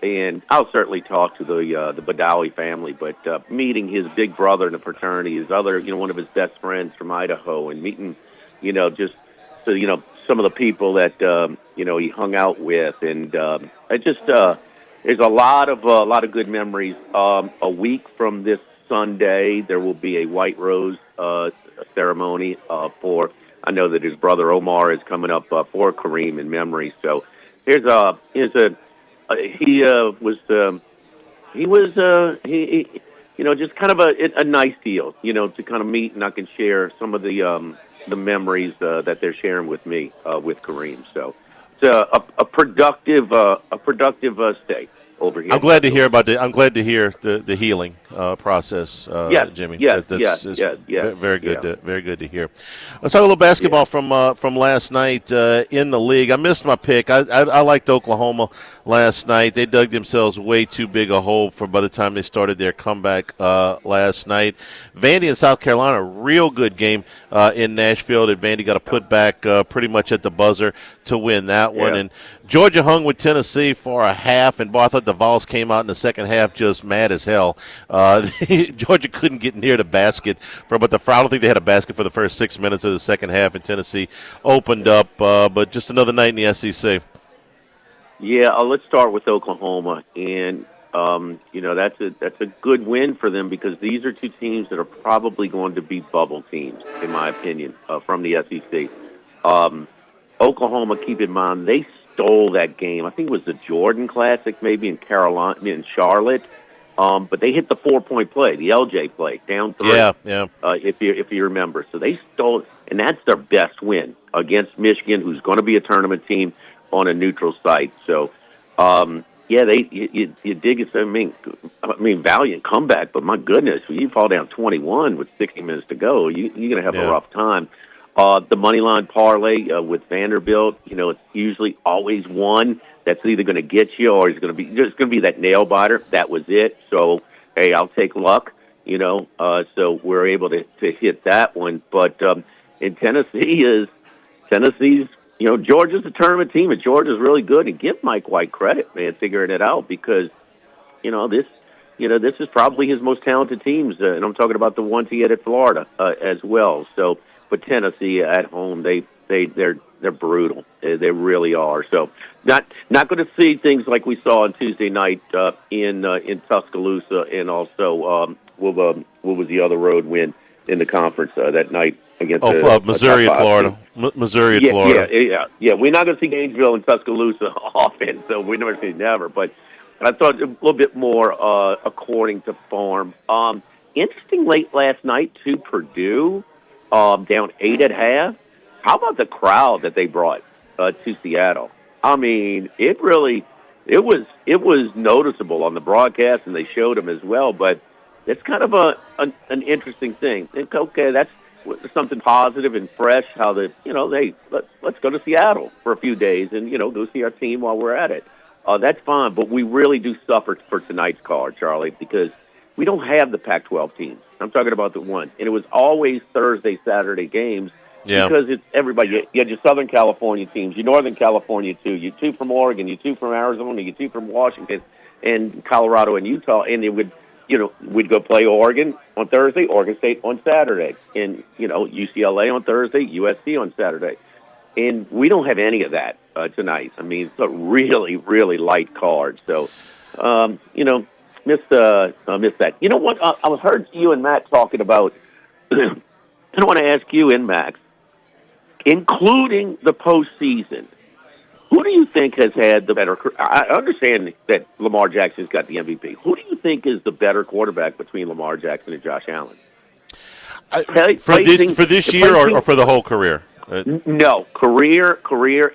and I'll certainly talk to the Badawi family, but meeting his big brother in the fraternity, his other, one of his best friends from Idaho, and meeting, some of the people that he hung out with, and there's a lot of good memories. A week from this Sunday, there will be a White Rose ceremony for. I know that his brother Omar is coming up for Kareem in memory. So he was just kind of a nice deal, to kind of meet, and I can share some of the memories that they're sharing with me with Kareem. So it's a productive stay over here. I'm glad to hear the healing process, Jimmy. Yes. Very good. Very good to hear. Let's talk a little basketball from last night in the league. I missed my pick. I liked Oklahoma last night. They dug themselves way too big a hole by the time they started their comeback last night. Vandy and South Carolina, real good game in Nashville. That Vandy got a putback pretty much at the buzzer to win that one. And Georgia hung with Tennessee for a half, and I thought the Vols came out in the second half just mad as hell. Georgia couldn't get near the basket I don't think they had a basket for the first 6 minutes of the second half, and Tennessee opened up. But just another night in the SEC. Yeah, let's start with Oklahoma, and that's a good win for them because these are two teams that are probably going to be bubble teams, in my opinion, from the SEC. Oklahoma, keep in mind, they stole that game. I think it was the Jordan Classic, maybe in Charlotte. But they hit the 4-point play, the LJ play, down 3. Yeah. If you remember, so they stole, and that's their best win against Michigan, who's going to be a tournament team on a neutral site. So, you dig it. I mean, valiant comeback, but my goodness, when you fall down 21 with 60 minutes to go, you're going to have a rough time. The money line parlay with Vanderbilt, it's usually always one that's either going to get you or it's going to be that nail biter. That was it. So, hey, I'll take luck, so we're able to hit that one. But in Tennessee's, Georgia's a tournament team, and Georgia's really good. And give Mike White credit, man, figuring it out because, this is probably his most talented teams, and I'm talking about the ones he had at Florida as well. So, but Tennessee at home, they're brutal. They really are. So, not going to see things like we saw on Tuesday night in Tuscaloosa, and also what was the other road win in the conference that night against Missouri at Florida. Missouri at Florida. Yeah. We're not going to see Gainesville and Tuscaloosa often, so we never say never. But I thought a little bit more according to form. Interesting late last night to Purdue, down 8 at half. How about the crowd that they brought to Seattle? I mean, it was noticeable on the broadcast, and they showed them as well. But it's kind of an interesting thing. Okay, that's something positive and fresh. How let's go to Seattle for a few days and go see our team while we're at it. That's fine, but we really do suffer for tonight's card, Charlie, because we don't have the Pac-12 teams. I'm talking about the one, and it was always Thursday, Saturday games. Yeah. Because it's everybody. You had your Southern California teams, your Northern California too. You two from Oregon, you two from Arizona, you two from Washington, and Colorado and Utah, and they would, we'd go play Oregon on Thursday, Oregon State on Saturday, and UCLA on Thursday, USC on Saturday, and we don't have any of that tonight. I mean, it's a really, really light card. So, miss that. You know what? I heard you and Matt talking about. I want to ask you and Max, including the postseason, who do you think has had the better? I understand that Lamar Jackson's got the MVP. Who do you think is the better quarterback between Lamar Jackson and Josh Allen? For this year or for the whole career? No, career,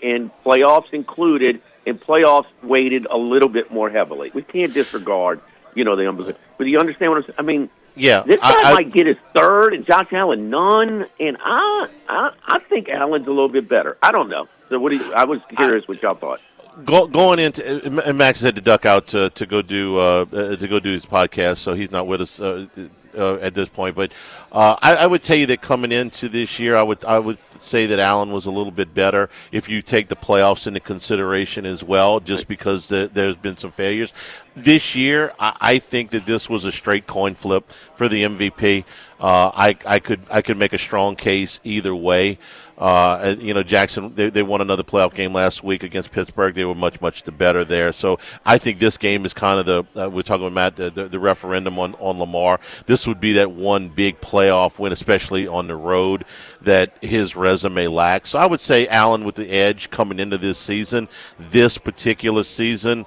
and playoffs included, and playoffs weighted a little bit more heavily. We can't disregard, the but you understand what I'm saying? I mean. Yeah, this guy might get his third, and Josh Allen none. And I think Allen's a little bit better. I don't know. So I was curious what y'all thought. Going into, and Max had to duck out to go do his podcast, so he's not with us at this point. But I would tell you that coming into this year, I would say that Allen was a little bit better if you take the playoffs into consideration as well, just because there's been some failures. This year, I think that this was a straight coin flip for the MVP. I could make a strong case either way. Jackson, they won another playoff game last week against Pittsburgh. They were much the better there. So I think this game is kind of we're talking about Matt, the referendum on Lamar. This would be that one big playoff win, especially on the road, that his resume lacks. So I would say Allen with the edge coming into this season, this particular season.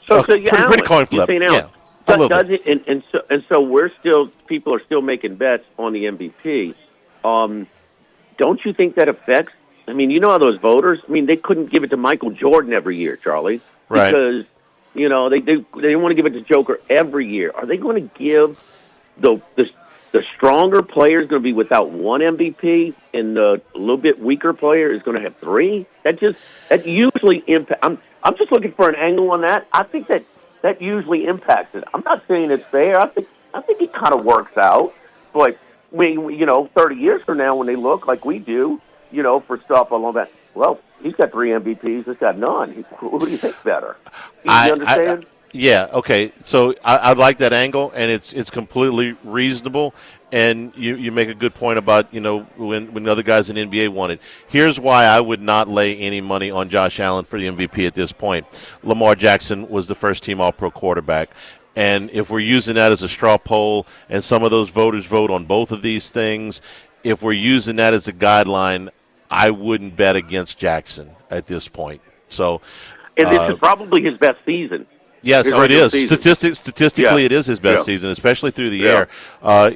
Pretty coin flip. Yeah. Does it? And so people are still making bets on the MVP. Don't you think that affects? I mean, how those voters. I mean, they couldn't give it to Michael Jordan every year, Charlie, right? Because they didn't want to give it to Joker every year. Are they going to give the stronger player is going to be without one MVP, and the little bit weaker player is going to have three? That usually impact. I'm just looking for an angle on that. I think that usually impacts it. I'm not saying it's fair. I think it kind of works out. But 30 years from now, when they look like we do, for stuff along that, well, he's got 3 MVPs. He's got none. Who do you think better? You understand? Yeah. Okay. So I like that angle, and it's completely reasonable. And you make a good point about when other guys in the NBA won it. Here's why I would not lay any money on Josh Allen for the MVP at this point. Lamar Jackson was the first team All-Pro quarterback. And if we're using that as a straw poll, and some of those voters vote on both of these things, if we're using that as a guideline, I wouldn't bet against Jackson at this point. So, and this is probably his best season. Yes, it is. Statistically, it is his best season, especially through the air.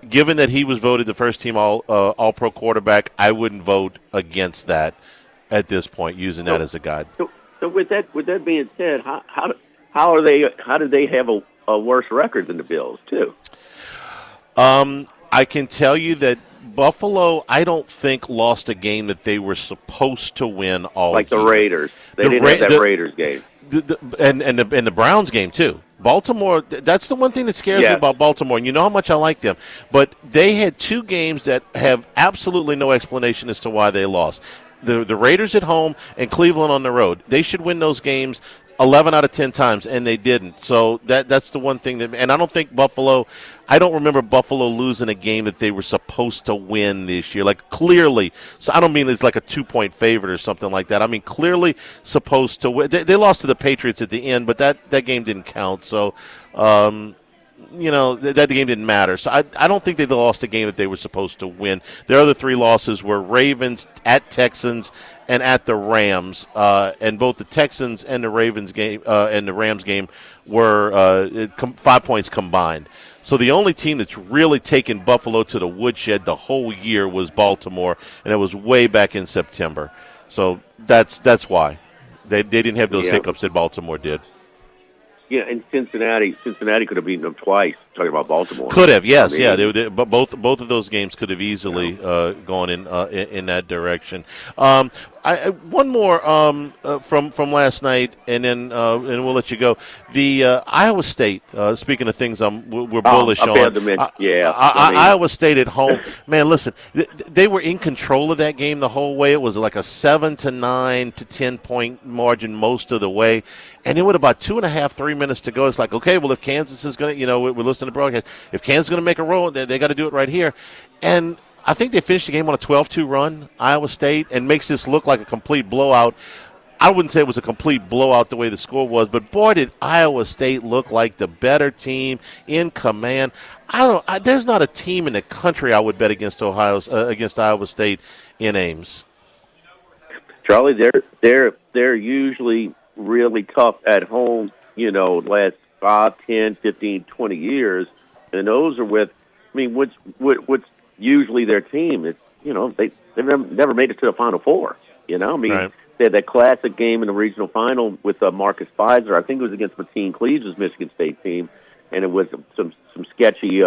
Given that he was voted the first team All-Pro quarterback, I wouldn't vote against that at this point, using that as a guide. So with that being said, how do they have a worse record than the Bills too? I can tell you that Buffalo, I don't think, lost a game that they were supposed to win all like year. The Raiders. They didn't have that Raiders game. And the Browns game too. Baltimore, that's the one thing that scares me about Baltimore, and you know how much I like them. But they had 2 games that have absolutely no explanation as to why they lost. The Raiders at home and Cleveland on the road. They should win those games 11 out of 10 times, and they didn't. So that's the one thing and I don't think Buffalo. I don't remember Buffalo losing a game that they were supposed to win this year. Like, clearly. So I don't mean it's like a 2-point favorite or something like that. I mean, clearly supposed to win. They lost to the Patriots at the end, but that game didn't count. So, that game didn't matter. So I don't think they lost a game that they were supposed to win. Their other 3 losses were Ravens, at Texans, and at the Rams. And both the Texans and the Ravens game and the Rams game were 5 points combined. So the only team that's really taken Buffalo to the woodshed the whole year was Baltimore, and it was way back in September. So that's why. They didn't have those hiccups that Baltimore did. Yeah, and Cincinnati could have beaten them twice talking about Baltimore. Could have, yes, I mean, but both of those games could have easily gone in that direction. One more from last night, and then we'll let you go. The Iowa State. Speaking of things, we're bullish on. Iowa State at home. Man, listen, they were in control of that game the whole way. It was like a 7 to 9 to 10 point margin most of the way. And then with about 2.5, 3 minutes to go, it's like, okay, well, if Kansas is going to, we're listening to broadcast. If Kansas is going to make a roll, they got to do it right here. And I think they finished the game on a 12-2 run, Iowa State, and makes this look like a complete blowout. I wouldn't say it was a complete blowout the way the score was, but boy, did Iowa State look like the better team in command. There's not a team in the country I would bet against Iowa State in Ames. Charlie, they're usually really tough at home, last 5, 10, 15, 20 years. And those are what's usually their team. It's, they've never made it to the Final Four, Right. They had that classic game in the regional final with Marcus Pfizer. I think it was against Mateen Cleaves' Michigan State team, and it was some sketchy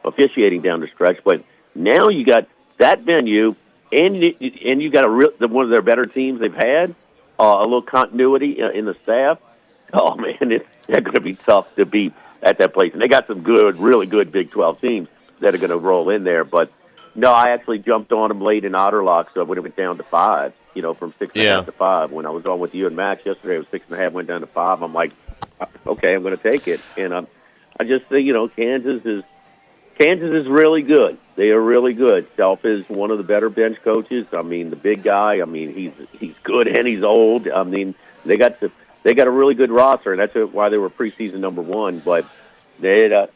officiating down the stretch. But now you got that venue, and you got one of their better teams they've had, a little continuity in the staff. Oh, man, they're going to be tough to beat at that place. And they got some really good Big 12 teams that are going to roll in there. But, no, I actually jumped on them late in Otterlock, so when it went down to 5, from 6.5 to 5. When I was on with you and Max yesterday, it was 6.5, went down to 5. I'm like, okay, I'm going to take it. And I just think, Kansas is really good. They are really good. Self is one of the better bench coaches. I mean, the big guy. I mean, he's good and he's old. I mean, they got a really good roster, and that's why they were preseason number 1. But that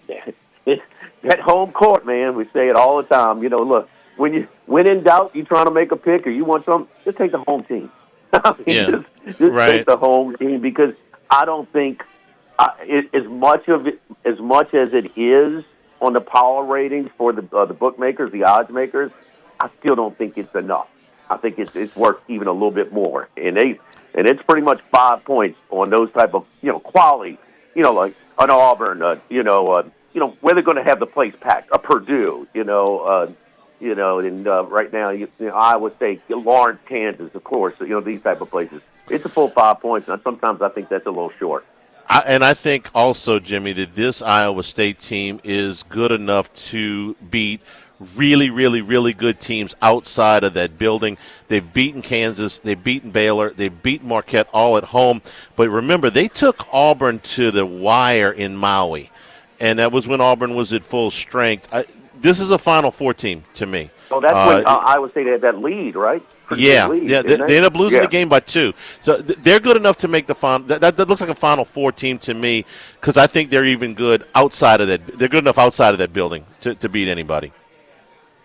home court, man. We say it all the time. Look, when in doubt, you trying to make a pick or you want something, just take the home team. Just right. Take the home team, because I don't think as much as it is on the power ratings for the bookmakers, the odds makers, I still don't think it's enough. I think it's worth even a little bit more, and it's pretty much 5 points on those type of quality, like an Auburn, where they're going to have the place packed, a Purdue, and right now, Iowa State, Lawrence, Kansas, of course, these type of places. It's a full 5 points, and sometimes I think that's a little short. And I think also, Jimmy, that this Iowa State team is good enough to beat really, really, really good teams outside of that building. They've beaten Kansas. They've beaten Baylor. They've beaten Marquette all at home. But remember, they took Auburn to the wire in Maui, and that was when Auburn was at full strength. This is a Final Four team to me. Oh, that's when Iowa State had that lead, right? They ended up losing the game by 2. So they're good enough to make the final. That looks like a Final Four team to me, because I think they're even good outside of that. They're good enough outside of that building to beat anybody.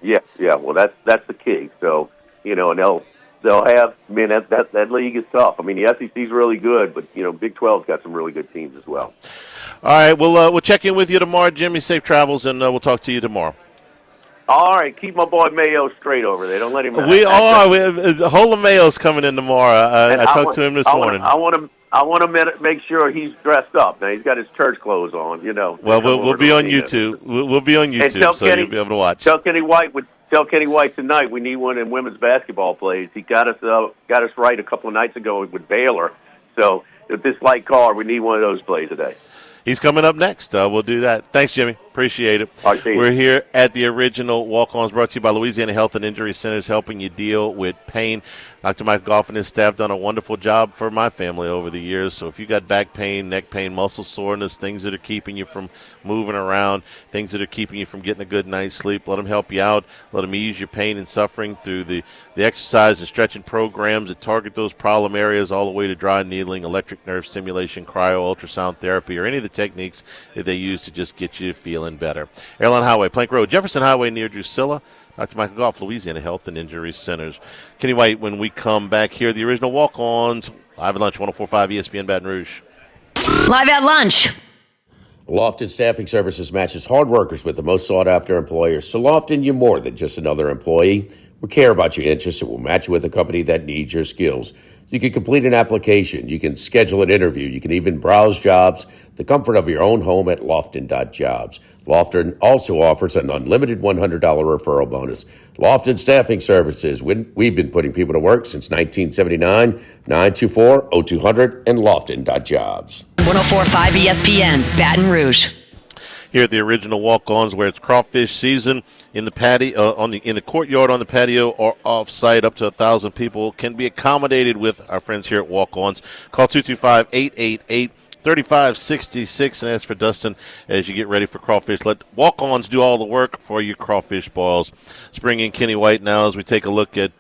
Yeah. Well, that's the key. So and they'll have. I mean, that league is tough. I mean, the SEC's really good, but Big 12's got some really good teams as well. All right, we'll check in with you tomorrow, Jimmy. Safe travels, and we'll talk to you tomorrow. All right, keep my boy Mayo straight over there. Don't let him. We are. A whole of Mayo's coming in tomorrow. I talked to him this morning. I want to make sure he's dressed up. Now he's got his church clothes on. Well, we'll be on YouTube. We'll be on YouTube, so you'll be able to watch. Tell Kenny White tonight we need one in women's basketball plays. He got us right a couple of nights ago with Baylor. So with this light car, we need one of those plays today. He's coming up next. We'll do that. Thanks, Jimmy. Appreciate it. All right, we're here at the original Walk-Ons, brought to you by Louisiana Health and Injury Centers, helping you deal with pain. Dr. Mike Goff and his staff done a wonderful job for my family over the years. So if you got back pain, neck pain, muscle soreness, things that are keeping you from moving around, things that are keeping you from getting a good night's sleep, let them help you out. Let them ease your pain and suffering through the exercise and stretching programs that target those problem areas, all the way to dry needling, electric nerve stimulation, cryo, ultrasound therapy, or any of the techniques that they use to just get you feeling better. Airline Highway, Plank Road, Jefferson Highway near Drusilla. Dr. Michael Goff, Louisiana Health and Injury Centers. Kenny White, when we come back here, the original Walk-Ons, live at lunch, 104.5 ESPN Baton Rouge. Live at lunch. Lofton Staffing Services matches hard workers with the most sought-after employers. So Lofton, you're more than just another employee. We care about your interests and will match you with a company that needs your skills. You can complete an application. You can schedule an interview. You can even browse jobs, the comfort of your own home at Lofton.jobs. Lofton also offers an unlimited $100 referral bonus. Lofton Staffing Services. We've been putting people to work since 1979. 924-0200 and Lofton.jobs. 1045 ESPN, Baton Rouge. Here at the original Walk-Ons, where it's crawfish season, in the patio, in the courtyard, on the patio, or off-site, up to 1,000 people can be accommodated with our friends here at Walk-Ons. Call 225-888-3566 and ask for Dustin as you get ready for crawfish. Let Walk-Ons do all the work for your crawfish balls. Let's bring in Kenny White now as we take a look at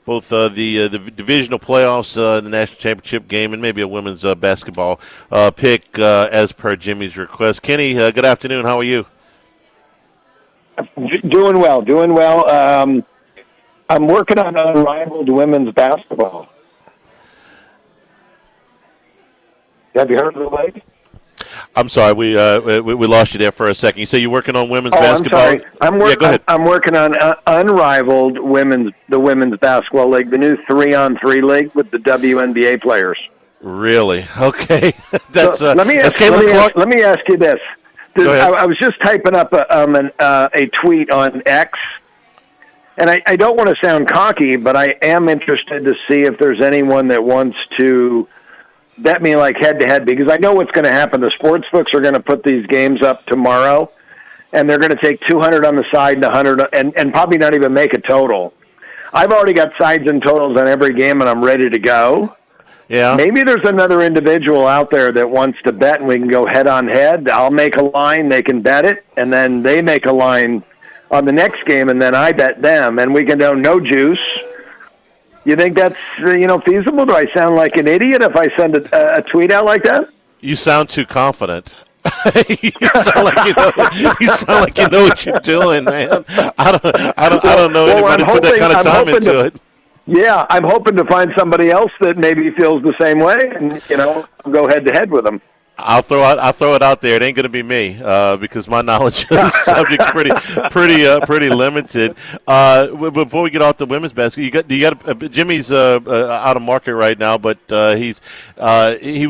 both the divisional playoffs, the national championship game, and maybe a women's basketball pick as per Jimmy's request. Kenny, good afternoon. How are you? Doing well. I'm working on unrivaled women's basketball. Have you heard of the league? I'm sorry, we lost you there for a second. You say you're working on women's basketball? I'm sorry. Go ahead. I'm working on unrivaled women's basketball league, the new 3-on-3 league with the WNBA players. Really? Okay. That's let me ask you this. I was just typing up a tweet on X, and I don't want to sound cocky, but I am interested to see if there's anyone that wants to bet me like head-to-head, because I know what's going to happen. The sports books are going to put these games up tomorrow, and they're going to take 200 on the side and 100 and probably not even make a total. I've already got sides and totals on every game, and I'm ready to go. Yeah. Maybe there's another individual out there that wants to bet, and we can go head-on-head. I'll make a line, they can bet it, and then they make a line on the next game, and then I bet them, and we can do no juice. You think that's feasible? Do I sound like an idiot if I send a tweet out like that? You sound too confident. you sound like you know what you're doing, man. I don't know anybody put that kind of time into it. Yeah, I'm hoping to find somebody else that maybe feels the same way, and I'll go head to head with them. I'll throw it out there. It ain't going to be me because my knowledge of the subject's pretty limited. Before we get off the women's basketball, Jimmy's out of market right now, but we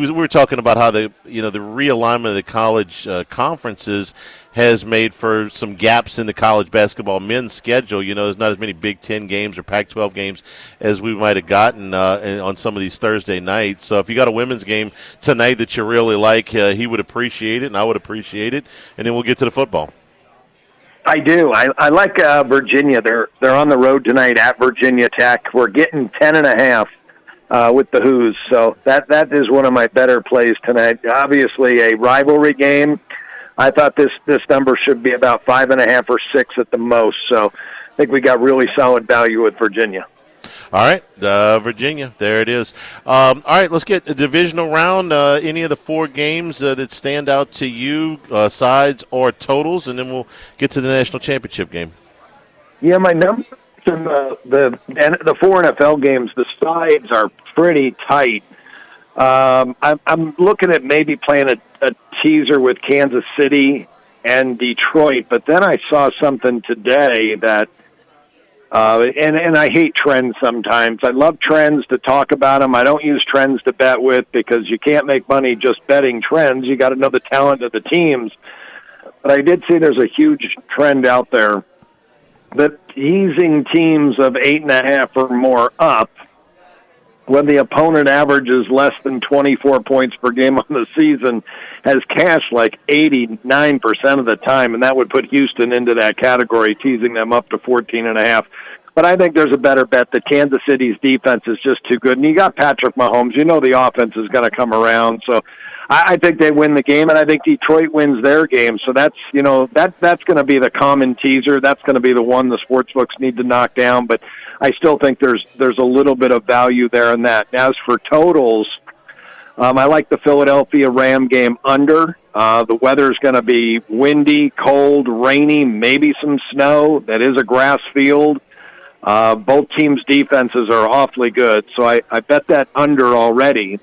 were talking about how the realignment of the college conferences has made for some gaps in the college basketball men's schedule. There's not as many Big Ten games or Pac-12 games as we might have gotten on some of these Thursday nights. So if you got a women's game tonight that you really like, he would appreciate it, and I would appreciate it. And then we'll get to the football. I do. I like Virginia. They're on the road tonight at Virginia Tech. We're getting 10.5 with the Hoos. So that is one of my better plays tonight. Obviously a rivalry game. I thought this number should be about 5.5 or 6 at the most. So I think we got really solid value with Virginia. All right, Virginia, there it is. All right, let's get a divisional round. Any of the 4 games that stand out to you, sides or totals, and then we'll get to the national championship game. Yeah, my numbers in the 4 NFL games, the sides are pretty tight. I'm looking at maybe playing a teaser with Kansas City and Detroit, but then I saw something today that and I hate trends sometimes. I love trends to talk about them. I don't use trends to bet with because you can't make money just betting trends. You got to know the talent of the teams. But I did see there's a huge trend out there that easing teams of 8.5 or more up when the opponent averages less than 24 points per game on the season has cashed like 89% of the time, and that would put Houston into that category, teasing them up to 14.5. But I think there's a better bet that Kansas City's defense is just too good. And you got Patrick Mahomes. You know the offense is going to come around. So I think they win the game, and I think Detroit wins their game. So that's going to be the common teaser. That's going to be the one the sportsbooks need to knock down. But I still think there's a little bit of value there in that. As for totals, I like the Philadelphia Ram game under. The weather's going to be windy, cold, rainy, maybe some snow. That is a grass field. Both teams' defenses are awfully good, so I bet that under already.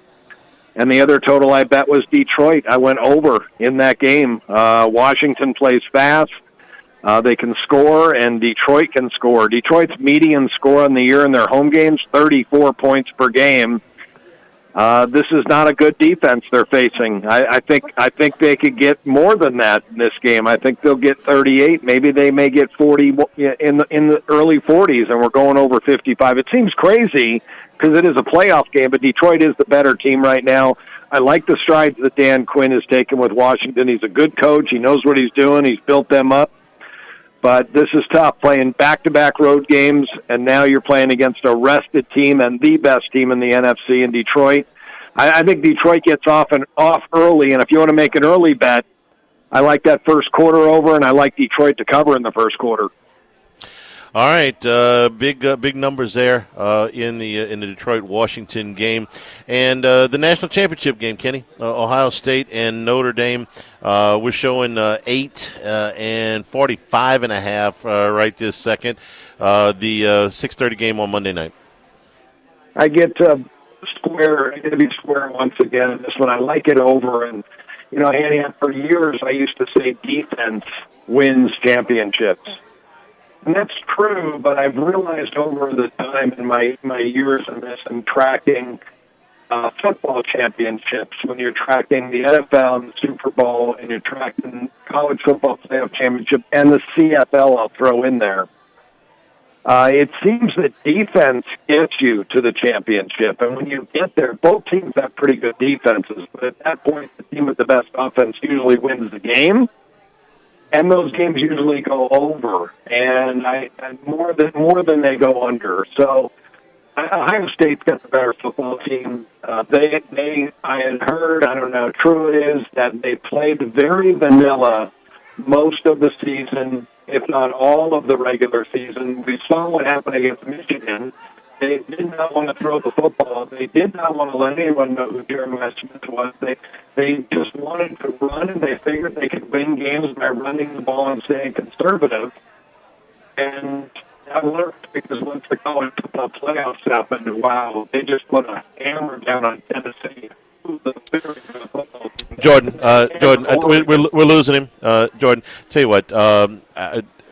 And the other total I bet was Detroit. I went over in that game. Washington plays fast. They can score, and Detroit can score. Detroit's median score on the year in their home games, 34 points per game. This is not a good defense they're facing. I think they could get more than that in this game. I think they'll get 38. Maybe they may get 40 in the early 40s, and we're going over 55. It seems crazy because it is a playoff game, but Detroit is the better team right now. I like the strides that Dan Quinn has taken with Washington. He's a good coach. He knows what he's doing. He's built them up. But this is tough, playing back-to-back road games, and now you're playing against a rested team and the best team in the NFC in Detroit. I think Detroit gets off early, and if you want to make an early bet, I like that first quarter over, and I like Detroit to cover in the first quarter. All right, big numbers there in the Detroit-Washington game, and the national championship game, Kenny, Ohio State and Notre Dame. We're showing 8 and 45.5 right this second. The 6:30 game on Monday night. I get square. I'm going to be square once again in this one. I like it over, and Hanny, for years I used to say defense wins championships. And that's true, but I've realized over the time in my years in this and tracking football championships, when you're tracking the NFL and the Super Bowl, and you're tracking college football playoff championship and the CFL, I'll throw in there. It seems that defense gets you to the championship, and when you get there, both teams have pretty good defenses, but at that point, the team with the best offense usually wins the game. And those games usually go over, and more than they go under. So Ohio State's got the better football team. I had heard, I don't know how true it is, that they played very vanilla most of the season, if not all of the regular season. We saw what happened against Michigan. They did not want to throw the football. They did not want to let anyone know who Jeremiah Smith was. They just wanted to run, and they figured they could win games by running the ball and staying conservative. And that worked, because once the college football playoffs happened, wow, they just put a hammer down on Tennessee. Jordan, we're losing him. Jordan, tell you what,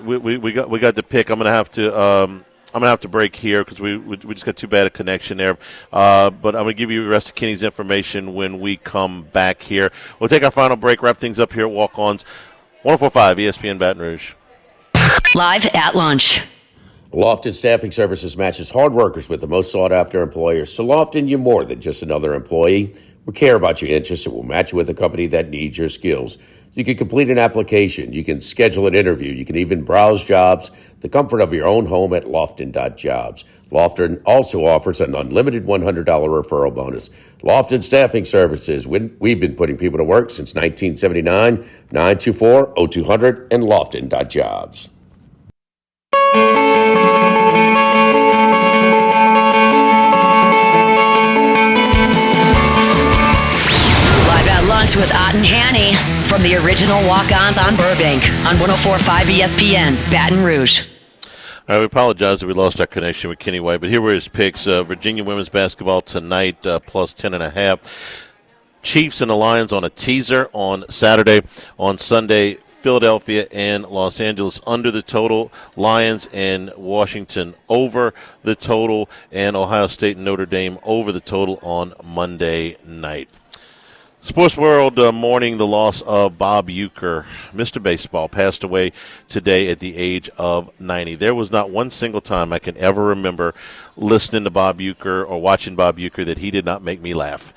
we got the pick. I'm gonna have to break here because we just got too bad a connection there. But I'm going to give you the rest of Kenny's information when we come back here. We'll take our final break, wrap things up here at Walk-Ons. 104.5 ESPN Baton Rouge. Live at lunch. Lofton Staffing Services matches hard workers with the most sought-after employers. So Lofton, you're more than just another employee. We care about your interests and we'll match you with a company that needs your skills. You can complete an application. You can schedule an interview. You can even browse jobs, the comfort of your own home at Lofton.jobs. Lofton also offers an unlimited $100 referral bonus. Lofton Staffing Services. We've been putting people to work since 1979. 924-0200 and Lofton.jobs. Lunch with Ott and Hanny from the original Walk-Ons on Burbank on 104.5 ESPN, Baton Rouge. All right, we apologize that we lost our connection with Kenny White, but here were his picks. Virginia women's basketball tonight, plus 10.5. Chiefs and the Lions on a teaser on Saturday. On Sunday, Philadelphia and Los Angeles under the total. Lions and Washington over the total. And Ohio State and Notre Dame over the total on Monday night. Sports World mourning the loss of Bob Uecker. Mr. Baseball passed away today at the age of 90. There was not one single time I can ever remember listening to Bob Uecker or watching Bob Uecker that he did not make me laugh.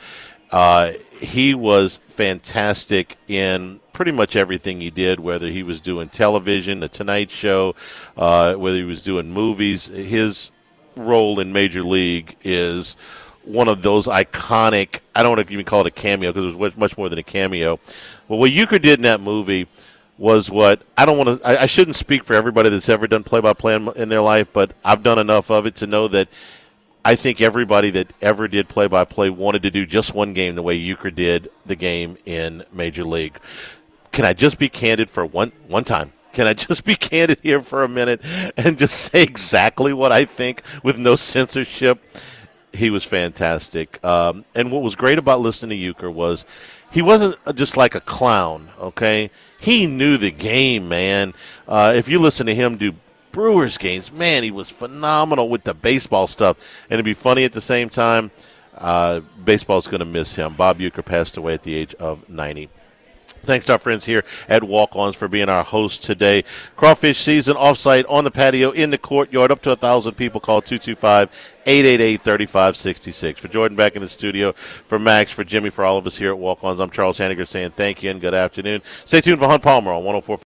He was fantastic in pretty much everything he did, whether he was doing television, The Tonight Show, whether he was doing movies. His role in Major League is one of those iconic, I don't want to even call it a cameo because it was much more than a cameo. But what Uecker did in that movie was what, I shouldn't speak for everybody that's ever done play-by-play in their life, but I've done enough of it to know that I think everybody that ever did play-by-play wanted to do just one game the way Uecker did the game in Major League. Can I just be candid for one time? Can I just be candid here for a minute and just say exactly what I think with no censorship? He was fantastic. And what was great about listening to Uecker was he wasn't just like a clown, okay? He knew the game, man. If you listen to him do Brewers games, man, he was phenomenal with the baseball stuff. And it'd be funny at the same time. Baseball's going to miss him. Bob Uecker passed away at the age of 90. Thanks to our friends here at Walk-Ons for being our host today. Crawfish season offsite on the patio in the courtyard. Up to 1,000 people. Call 225-888-3566. For Jordan back in the studio, for Max, for Jimmy, for all of us here at Walk-Ons, I'm Charles Hanniger saying thank you and good afternoon. Stay tuned for Hunt Palmer on 104.5.